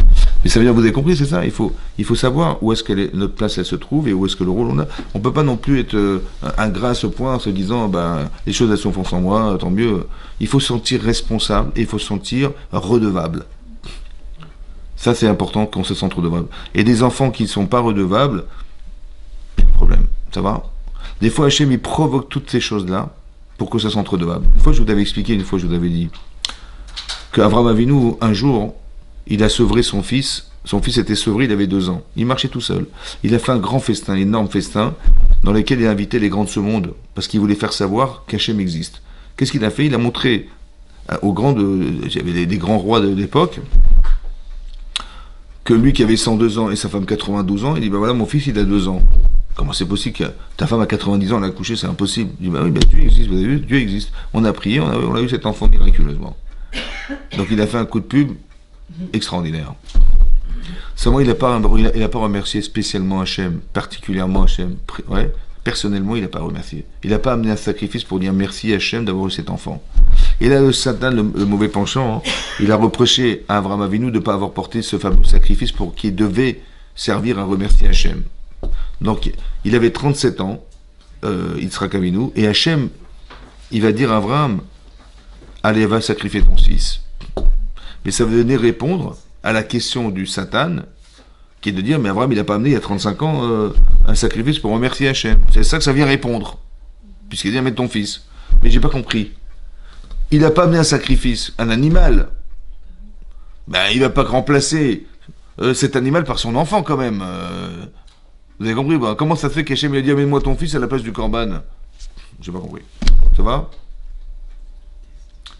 Mais ça veut dire, vous avez compris, c'est ça. Il faut savoir où est-ce que notre place elle se trouve et où est-ce que le rôle on a. On peut pas non plus être ingrat à ce point en se disant, les choses elles se font sans moi, tant mieux. Il faut se sentir responsable et il faut se sentir redevable. Ça c'est important qu'on se sente redevable. Et des enfants qui ne sont pas redevables, pas de problème. Ça va? Des fois Hachem il provoque toutes ces choses-là pour que ça se sente redevable. Une fois je vous avais expliqué, une fois je vous avais dit qu'Avraham Avinu, un jour, il a sevré son fils. Son fils était sevré, il avait 2 ans. Il marchait tout seul. Il a fait un grand festin, un énorme festin, dans lequel il a invité les grands de ce monde, parce qu'il voulait faire savoir qu'Hachem existe. Qu'est-ce qu'il a fait? Il a montré aux grands j'avais des grands rois de l'époque, que lui qui avait 102 ans et sa femme 92 ans, il dit voilà, mon fils il a 2 ans. Comment c'est possible que ta femme a 90 ans, elle a accouché, c'est impossible. Il dit oui, Dieu existe, vous avez vu, Dieu existe. On a prié, on a eu cet enfant miraculeusement. Donc il a fait un coup de pub extraordinaire. Seulement il n'a pas remercié spécialement Hachem, particulièrement Hachem. Ouais, personnellement, il n'a pas remercié. Il n'a pas amené un sacrifice pour dire merci à Hachem d'avoir eu cet enfant. Et là, le Satan, le mauvais penchant, il a reproché à Avraham Avinu de ne pas avoir porté ce fameux sacrifice pour qu'il devait servir à remercier Hachem. Donc, il avait 37 ans, Yitzhak Avinu, et Hachem, il va dire à Abraham, allez, va sacrifier ton fils. Mais ça venait répondre à la question du Satan, qui est de dire, mais Abraham, il n'a pas amené il y a 35 ans un sacrifice pour remercier Hachem. C'est ça que ça vient répondre, puisqu'il dit, amène ton fils. Mais j'ai pas compris. Il n'a pas amené un sacrifice, un animal. Ben, il va pas remplacer cet animal par son enfant, quand même. Vous avez compris, bah, comment ça se fait qu'Hachem lui a dit, amène-moi ton fils à la place du corban? J'ai pas compris. Ça va?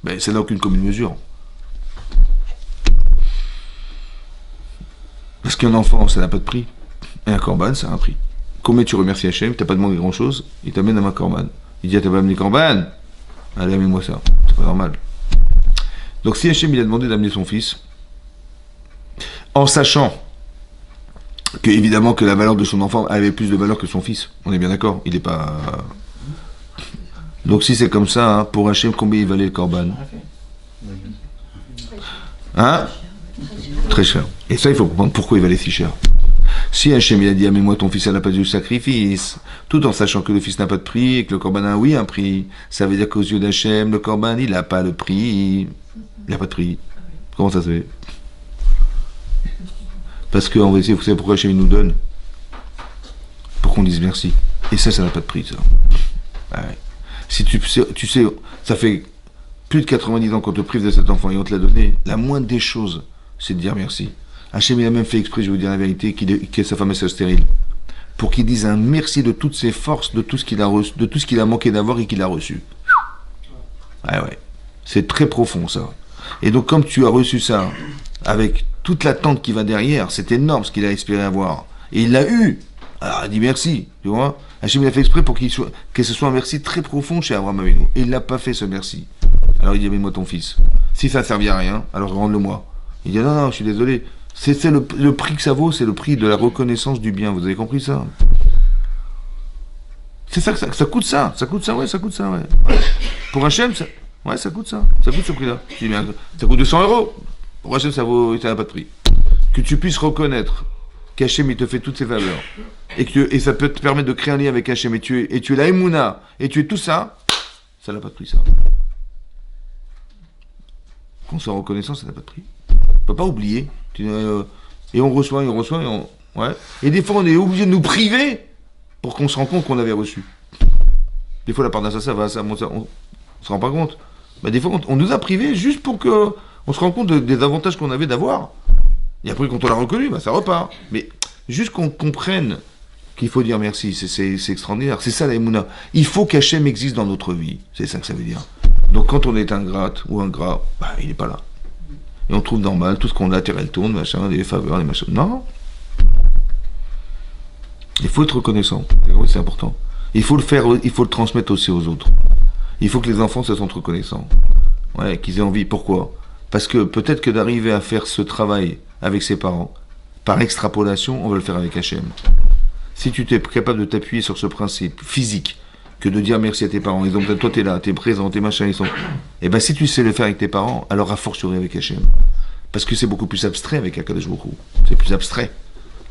Ben, ça n'a aucune commune mesure. Parce qu'un enfant, ça n'a pas de prix. Et un corban, ça a un prix. Combien tu remercies Hachem, t'as pas demandé grand-chose, il t'amène à ma corban. Il dit, ah, t'as pas amené corban? Allez, amène-moi ça. C'est pas normal. Donc si Hachem, il a demandé d'amener son fils, en sachant que, évidemment, que la valeur de son enfant avait plus de valeur que son fils. On est bien d'accord? Il n'est pas... Donc si c'est comme ça, hein, pour Hachem, combien il valait le corban? Hein? Très cher. Et ça, il faut comprendre pourquoi il valait si cher. Si Hachem, il a dit, amène-moi ton fils à la place du sacrifice, tout en sachant que le fils n'a pas de prix et que le corban a, oui, un prix, ça veut dire qu'aux yeux d'Hachem, le corban, il n'a pas le prix. Il n'a pas de prix. Comment ça se fait? Parce que, vous savez pourquoi Hachem nous donne? Pour qu'on dise merci. Et ça n'a pas de prix, ça. Ouais. Si tu sais, ça fait plus de 90 ans qu'on te prive de cet enfant et on te l'a donné, la moindre des choses, c'est de dire merci. Hachem, il a même fait exprès, je vais vous dire la vérité, que sa femme est stérile. Pour qu'il dise un merci de toutes ses forces, de tout ce qu'il a reçu, de tout ce qu'il a manqué d'avoir et qu'il a reçu. Ouais. C'est très profond, ça. Et donc, comme tu as reçu ça, avec toute l'attente qui va derrière, c'est énorme ce qu'il a espéré avoir. Et il l'a eu. Alors, il dit merci, tu vois. Hachem, il a fait exprès pour que ce soit un merci très profond chez Abraham Avinu. Et il n'a pas fait ce merci. Alors, il dit, amène-moi ton fils. Si ça ne servait à rien, alors rende-le-moi. Il dit, non, je suis désolé. C'est le prix que ça vaut, c'est le prix de la reconnaissance du bien. Vous avez compris ça? C'est ça que ça coûte ça. Ça coûte ça, ouais. Pour Hachem, ça coûte ça. Ça coûte ce prix-là. Ça coûte 200 euros. Pour Hachem, ça n'a pas de prix. Que tu puisses reconnaître qu'Hachem, il te fait toutes ces valeurs. Et ça peut te permettre de créer un lien avec Hachem. Et tu es la Emouna. Et tu es tout ça. Ça n'a pas de prix, ça. Qu'on soit reconnaissant, ça n'a pas de prix. On ne peut pas oublier. Et on reçoit, ouais. Et des fois, on est obligé de nous priver pour qu'on se rende compte qu'on avait reçu. Des fois, la part d'un ça va, on se rend pas compte. Bah, des fois, on nous a privés juste pour que on se rende compte des avantages qu'on avait d'avoir. Et après, quand on l'a reconnu, bah, ça repart. Mais juste qu'on comprenne qu'il faut dire merci, c'est extraordinaire. C'est ça la Emouna. Il faut qu'Hachem existe dans notre vie. C'est ça que ça veut dire. Donc quand on est ingrate ou ingrat, bah, il n'est pas là. Et on trouve normal, tout ce qu'on a, elle tourne, machin, des faveurs, des machins. Non. Il faut être reconnaissant. C'est important. Il faut le transmettre aussi aux autres. Il faut que les enfants se sentent reconnaissants. Ouais, qu'ils aient envie. Pourquoi? Parce que peut-être que d'arriver à faire ce travail avec ses parents, par extrapolation, on va le faire avec Hachem. Si tu es capable de t'appuyer sur ce principe physique, que de dire merci à tes parents, ils ont peut-être, toi t'es là, t'es présent, t'es machin, ils sont... Et ben si tu sais le faire avec tes parents, alors a fortiori avec Hachem. Parce que c'est beaucoup plus abstrait avec Akadosh Baruch Hu. C'est plus abstrait.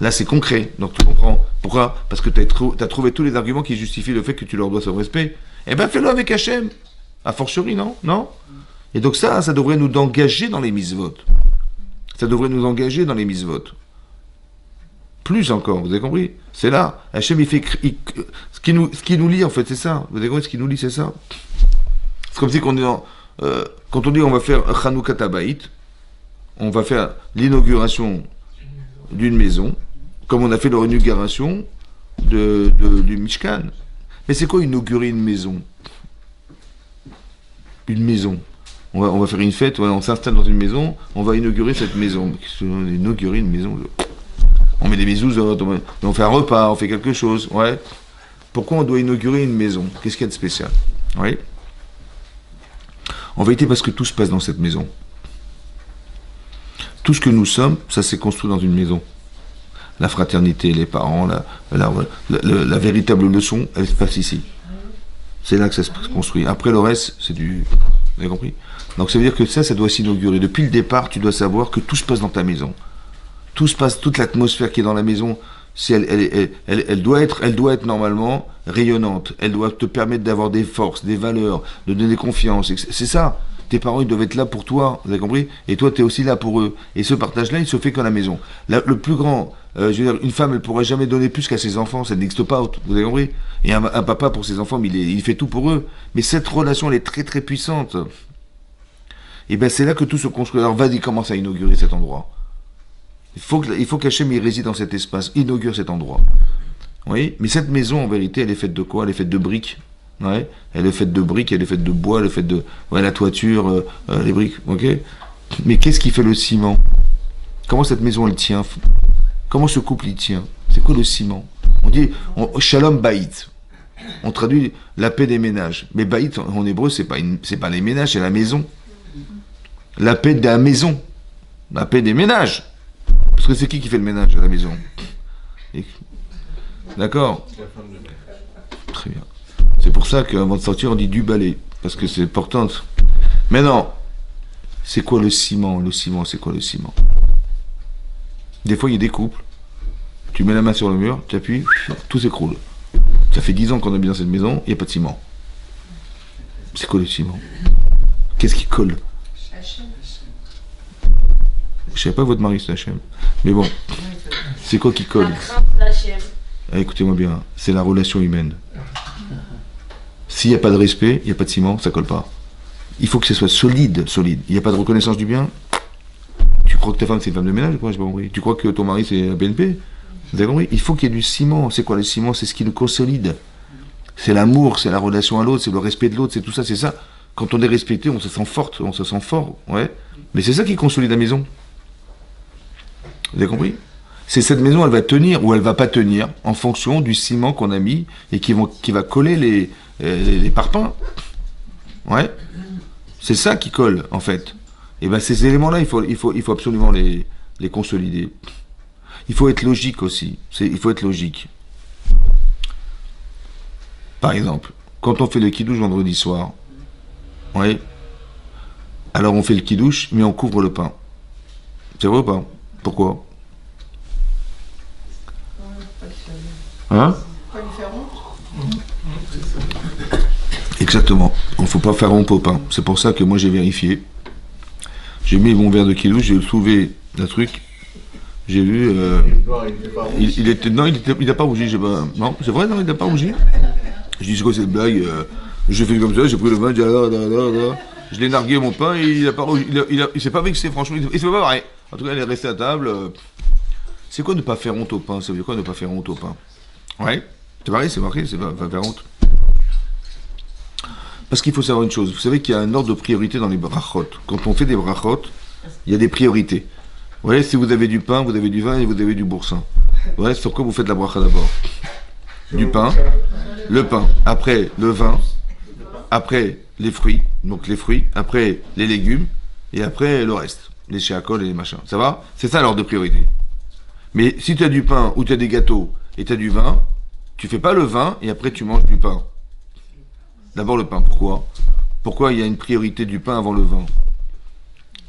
Là c'est concret, donc tu comprends. Pourquoi? Parce que t'as trouvé tous les arguments qui justifient le fait que tu leur dois ce respect. Et ben fais-le avec Hachem. A fortiori, non? Et donc ça devrait nous engager dans les mitzvot. Ça devrait nous engager dans les mitzvot. Plus encore, vous avez compris? C'est là. Hachem, il fait... ce qui nous lie, en fait, c'est ça. Vous avez compris? Ce qui nous lie, c'est ça. C'est comme si qu'on est dans... quand on dit on va faire Chanukah Tabaït, on va faire l'inauguration d'une maison, comme on a fait leur inauguration du Mishkan. Mais c'est quoi inaugurer une maison? Une maison. On va faire une fête, on s'installe dans une maison, on va inaugurer cette maison. Inaugurer une maison... On met des mezuzot, on fait un repas, on fait quelque chose, ouais. Pourquoi on doit inaugurer une maison? Qu'est-ce qu'il y a de spécial? Oui. En vérité, parce que tout se passe dans cette maison. Tout ce que nous sommes, ça s'est construit dans une maison. La fraternité, les parents, la véritable leçon, elle se passe ici. C'est là que ça se construit. Après, le reste, c'est du... Vous avez compris? Donc ça veut dire que ça doit s'inaugurer. Depuis le départ, tu dois savoir que tout se passe dans ta maison. Tout se passe, toute l'atmosphère qui est dans la maison, si elle doit être normalement rayonnante. Elle doit te permettre d'avoir des forces, des valeurs, de donner confiance. C'est ça. Tes parents, ils doivent être là pour toi, vous avez compris? Et toi, tu es aussi là pour eux. Et ce partage-là, il se fait qu'à la maison. Le plus grand, je veux dire, une femme, elle ne pourrait jamais donner plus qu'à ses enfants, ça n'existe pas, vous avez compris? Et un papa, pour ses enfants, il fait tout pour eux. Mais cette relation, elle est très très puissante. Et bien, c'est là que tout se construit. Alors, vas-y, commence à inaugurer cet endroit. Il faut qu'Hachem y réside dans cet espace, inaugure cet endroit. Oui, mais cette maison, en vérité, elle est faite de quoi? Elle est faite de briques. Ouais, elle est faite de briques, elle est faite de bois, elle est faite de la toiture, les briques, ok. Mais qu'est-ce qui fait le ciment? Comment cette maison elle tient? Comment ce couple il tient? C'est quoi le ciment? On dit shalom baït. On traduit la paix des ménages. Mais baït en hébreu c'est pas les ménages, c'est la maison. La paix de la maison, la paix des ménages. Parce que c'est qui fait le ménage à la maison? D'accord? Très bien. C'est pour ça qu'avant de sortir, on dit du balai, parce que c'est important. Mais non, c'est quoi le ciment? Le ciment, c'est quoi le ciment? Des fois, il y a des couples, tu mets la main sur le mur, tu appuies, tout s'écroule. Ça fait 10 ans qu'on habite dans cette maison, il n'y a pas de ciment. C'est quoi le ciment? Qu'est-ce qui colle? Je savais pas que votre mari c'est Hachem. Mais bon, c'est quoi qui colle? Écoutez-moi bien, c'est la relation humaine. S'il n'y a pas de respect, il n'y a pas de ciment, ça colle pas. Il faut que ce soit solide. Il n'y a pas de reconnaissance du bien. Tu crois que ta femme c'est une femme de ménage, quoi, j'ai pas compris. Tu crois que ton mari c'est la BNP? Vous avez compris? Il faut qu'il y ait du ciment. C'est quoi le ciment? C'est ce qui nous consolide. C'est l'amour, c'est la relation à l'autre, c'est le respect de l'autre, c'est tout ça, c'est ça. Quand on est respecté, on se sent forte, on se sent fort, ouais. Mais c'est ça qui consolide la maison. Vous avez compris? C'est cette maison, elle va tenir ou elle va pas tenir en fonction du ciment qu'on a mis et qui va coller les parpaings. Ouais. C'est ça qui colle, en fait. Et bien, ces éléments-là, il faut absolument les consolider. Il faut être logique aussi. Il faut être logique. Par exemple, quand on fait le kidouche vendredi soir, ouais, alors on fait le kidouche, mais on couvre le pain. C'est vrai ou pas? Pourquoi? Hein? Pas lui faire honte. Exactement. Il ne faut pas faire honte au pain. C'est pour ça que moi j'ai vérifié. J'ai mis mon verre de kidouche, j'ai soulevé le truc. J'ai vu. Il n'a pas rougi. Non, c'est vrai, non, il n'a pas rougi. Je dis, c'est quoi cette blague? J'ai fait comme ça, j'ai pris le vin, je l'ai nargué mon pain et il n'a pas rougi. Il s'est pas vexé, franchement. Il s'est pas barré. En tout cas, il est resté à table. C'est quoi ne pas faire honte au pain? Ça veut dire quoi ne pas faire honte au pain? Ouais, c'est pareil, c'est marqué, c'est pas faire honte. Parce qu'il faut savoir une chose, vous savez qu'il y a un ordre de priorité dans les brachot. Quand on fait des brachot, il y a des priorités. Vous voyez, si vous avez du pain, vous avez du vin et vous avez du boursin. Vous voyez, sur quoi vous faites la bracha d'abord? Du pain, le pain, après le vin, après les fruits, donc les fruits, après les légumes, et après le reste, les chéacoles et les machins. Ça va? C'est ça l'ordre de priorité. Mais si tu as du pain ou tu as des gâteaux et tu as du vin, tu fais pas le vin et après tu manges du pain. D'abord le pain. Pourquoi? Pourquoi il y a une priorité du pain avant le vin?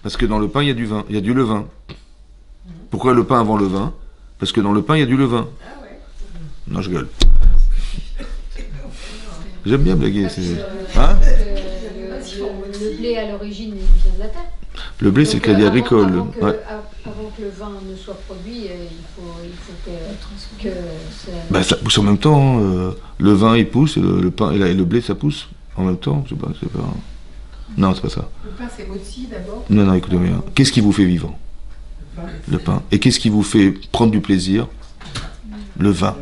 Parce que dans le pain, il y a du vin, il y a du levain. Pourquoi le pain avant le vin? Parce que dans le pain, il y a du levain. Non, je gueule. J'aime bien blaguer. Hein? Le blé, à l'origine, il vient de la terre. Le blé, c'est le crédit agricole. Avant que le vin ne soit produit, il faut que ça... Bah, ça pousse en même temps. Le vin, il pousse, et le pain et le blé, ça pousse en même temps. Je sais pas, c'est pas... Non, c'est pas ça. Le pain, c'est aussi d'abord. Non, écoutez bien. Qu'est-ce qui vous fait vivre? Le pain. Et qu'est-ce qui vous fait prendre du plaisir? Le vin.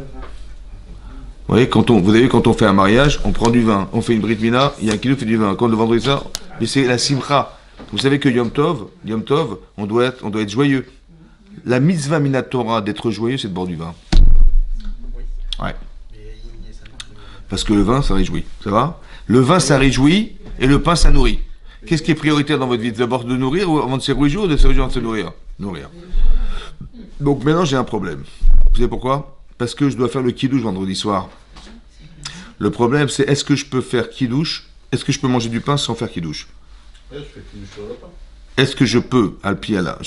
Vous voyez, quand on fait un mariage, on prend du vin. On fait une brit mila, il y a un qui nous fait du vin. Quand le vendredi ça, mais c'est la simcha. Vous savez que Yom Tov, on doit être joyeux. La mitzvah minatora d'être joyeux, c'est de boire du vin. Ouais. Parce que le vin, ça réjouit. Ça va? Le vin, ça réjouit, et le pain, ça nourrit. Qu'est-ce qui est prioritaire dans votre vie? D'abord de nourrir ou avant de se réjouir ou de se réjouir avant de se nourrir? Nourrir. Donc maintenant, j'ai un problème. Vous savez pourquoi? Parce que je dois faire le kidouche vendredi soir. Le problème, c'est est-ce que je peux faire kidouche? Est-ce que je peux manger du pain sans faire kidouche? Est-ce que je peux, al-piala,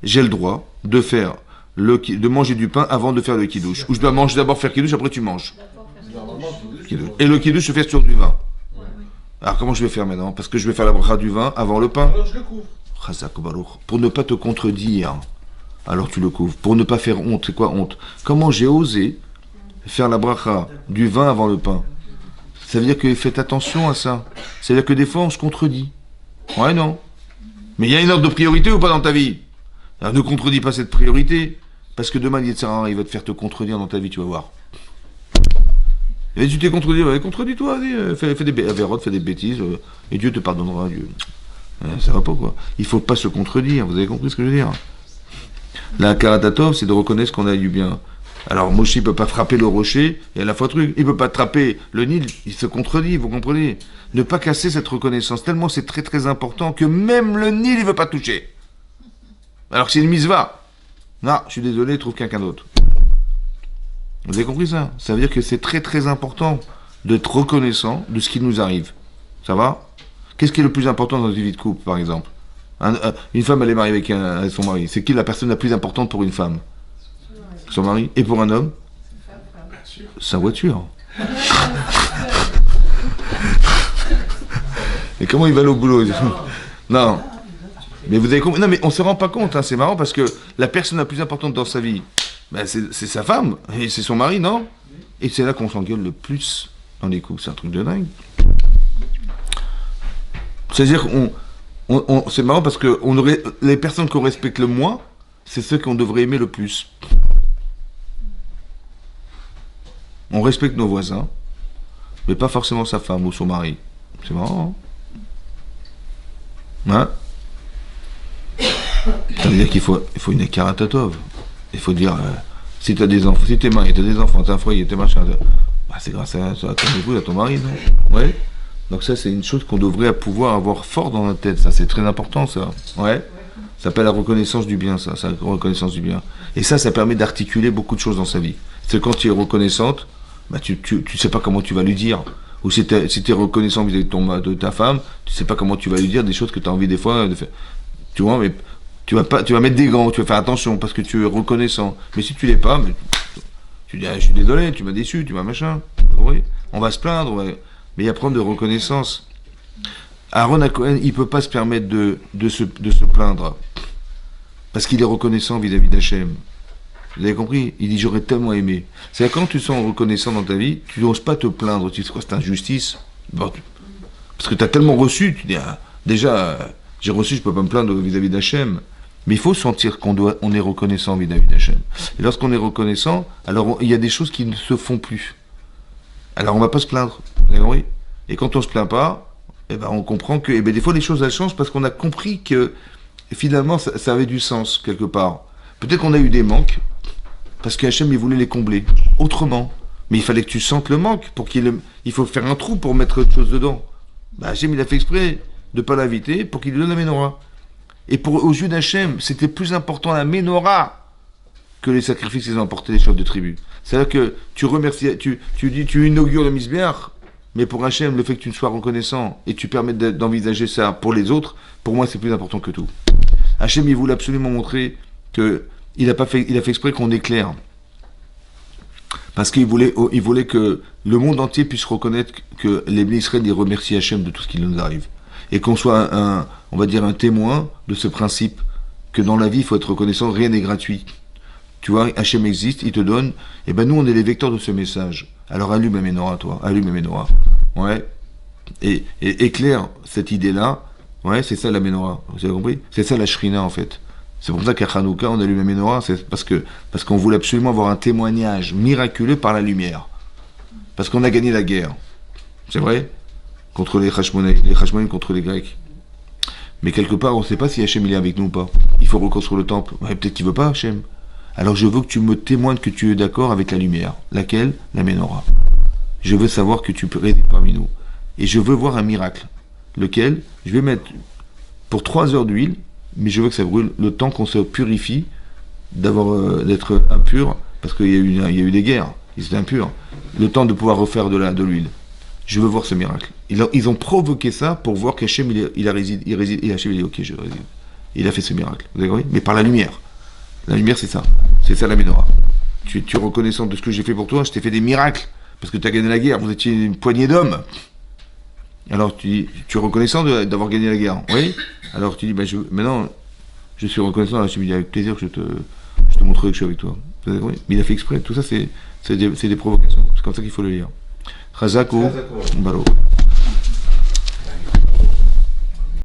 j'ai le droit de faire de manger du pain avant de faire le kiddush. Ou je dois manger d'abord faire kiddush, après tu manges. Et le kiddush se fait sur du vin. Alors comment je vais faire maintenant? Parce que je vais faire la bracha du vin avant le pain. Alors je le couvre. Chazak Baruch. Pour ne pas te contredire, alors tu le couvres. Pour ne pas faire honte. C'est quoi honte? Comment j'ai osé faire la bracha du vin avant le pain? Ça veut dire que faites attention à ça. Ça veut dire que des fois on se contredit. Ouais, non. Mais il y a une ordre de priorité ou pas dans ta vie? Alors ne contredis pas cette priorité. Parce que demain, il va te faire te contredire dans ta vie, tu vas voir. Et tu t'es contredit, contredis-toi, fais des avérotes, fais des bêtises, et Dieu te pardonnera, Dieu. Ça va pas, quoi. Il faut pas se contredire, vous avez compris ce que je veux dire? La karatatov, c'est de reconnaître qu'on a du bien. Alors Moshe, il peut pas frapper le rocher, et à la fois truc, il peut pas attraper le Nil, il se contredit, vous comprenez? Ne pas casser cette reconnaissance, tellement c'est très très important que même le Nil, il veut pas toucher. Alors que c'est une mitzvah. Non, je suis désolé, trouve quelqu'un d'autre. Vous avez compris ça? Ça veut dire que c'est très très important d'être reconnaissant de ce qui nous arrive. Ça va? Qu'est-ce qui est le plus important dans une vie de couple, par exemple? Une femme, elle est mariée avec son mari. C'est qui la personne la plus importante pour une femme? Son mari. Et pour un homme? Sa voiture. Et comment il va aller au boulot? Non. Mais vous avez compris? Non, mais on se rend pas compte, hein. C'est marrant parce que la personne la plus importante dans sa vie, ben c'est sa femme, et c'est son mari, non? Et c'est là qu'on s'engueule le plus dans les couples, c'est un truc de dingue. C'est-à-dire c'est marrant parce que les personnes qu'on respecte le moins, c'est ceux qu'on devrait aimer le plus. On respecte nos voisins, mais pas forcément sa femme ou son mari. C'est marrant, hein? Ça veut dire qu'il faut une karatatov. Il faut dire, si tu as des enfants, si tu es marié, tu as des enfants, tu as un foyer, tu es machin, c'est grâce à ton épouse, à ton mari, non? Ouais. Donc ça, c'est une chose qu'on devrait pouvoir avoir fort dans la tête. Ça, c'est très important, ça. Ouais. Ça s'appelle la reconnaissance du bien, ça. C'est la reconnaissance du bien. Et ça permet d'articuler beaucoup de choses dans sa vie. C'est quand tu es reconnaissante, bah, tu sais pas comment tu vas lui dire. Ou si tu es reconnaissant vis-à-vis de ta femme, tu sais pas comment tu vas lui dire des choses que tu as envie des fois de faire. Tu vois, mais tu vas mettre des gants, tu vas faire attention parce que tu es reconnaissant. Mais si tu l'es pas, mais tu dis, je suis désolé, tu m'as déçu, tu m'as machin. Oui, on va se plaindre, mais il y a problème de reconnaissance. Aaron Cohen, il peut pas se permettre de se plaindre parce qu'il est reconnaissant vis-à-vis d'Hachem. Vous avez compris? Il dit, j'aurais tellement aimé. C'est quand tu sens reconnaissant dans ta vie, tu n'oses pas te plaindre. Tu dis, quoi, c'est injustice? Bon, parce que tu as tellement reçu, tu dis, déjà, j'ai reçu, je peux pas me plaindre vis-à-vis d'Hachem. Mais il faut sentir on est reconnaissant vis-à-vis d'Hachem. Et lorsqu'on est reconnaissant, alors il y a des choses qui ne se font plus. Alors on va pas se plaindre. Vous avez compris? Et quand on se plaint pas, eh ben, on comprend que des fois les choses elles changent parce qu'on a compris que finalement ça avait du sens quelque part. Peut-être qu'on a eu des manques, parce qu'Hachem il voulait les combler autrement. Mais il fallait que tu sentes le manque, il faut faire un trou pour mettre autre chose dedans. Hachem il a fait exprès de ne pas l'inviter pour qu'il lui donne la menorah. Et aux yeux d'Hachem, c'était plus important la menorah que les sacrifices qu'ils ont apportés les chefs de tribu. C'est-à-dire que tu remercies, tu inaugures le misbéach, mais pour Hachem, le fait que tu sois reconnaissant et tu permettes d'envisager ça pour les autres, pour moi c'est plus important que tout. Hachem il voulait absolument montrer que il a fait exprès qu'on éclaire. Parce qu'il voulait que le monde entier puisse reconnaître que les Israël ils remercient Hachem de tout ce qui nous arrive. Et qu'on soit on va dire un témoin de ce principe que dans la vie il faut être reconnaissant, rien n'est gratuit. Tu vois, Hachem existe, il te donne, et nous on est les vecteurs de ce message. Alors allume la menorah, toi, allume la menorah. Ouais. Et éclaire cette idée-là, ouais, c'est ça la menorah, vous avez compris? C'est ça la shrina en fait. C'est pour ça qu'à Hanouka on allume la menorah, c'est parce qu'on voulait absolument avoir un témoignage miraculeux par la lumière. Parce qu'on a gagné la guerre. C'est vrai? Contre les Hashmonaïm contre les Grecs. Mais quelque part, on ne sait pas si Hachem il est avec nous ou pas. Il faut reconstruire le temple. Ouais, peut-être qu'il ne veut pas, Hachem. Alors je veux que tu me témoignes que tu es d'accord avec la lumière. Laquelle? La menorah. Je veux savoir que tu peux rester parmi nous. Et je veux voir un miracle. Lequel? Je vais mettre pour 3 heures d'huile, mais je veux que ça brûle le temps qu'on se purifie d'être impur, parce qu'il y a eu des guerres. Ils étaient impurs. Le temps de pouvoir refaire de l'huile. Je veux voir ce miracle. Ils ont provoqué ça pour voir qu'Hachem il réside, et Hachem il dit ok je réside. Il a fait ce miracle. Vous avez compris? Mais par la lumière. La lumière, c'est ça. C'est ça la menorah. Tu es reconnaissant de ce que j'ai fait pour toi, je t'ai fait des miracles. Parce que tu as gagné la guerre, vous étiez une poignée d'hommes. Alors tu es reconnaissant d'avoir gagné la guerre. Oui. Alors tu dis, maintenant, je suis reconnaissant, je me dis avec plaisir que je te montrerai que je suis avec toi. Mais il a fait exprès, tout ça c'est des provocations. C'est comme ça qu'il faut le lire. Chazak ou Baro.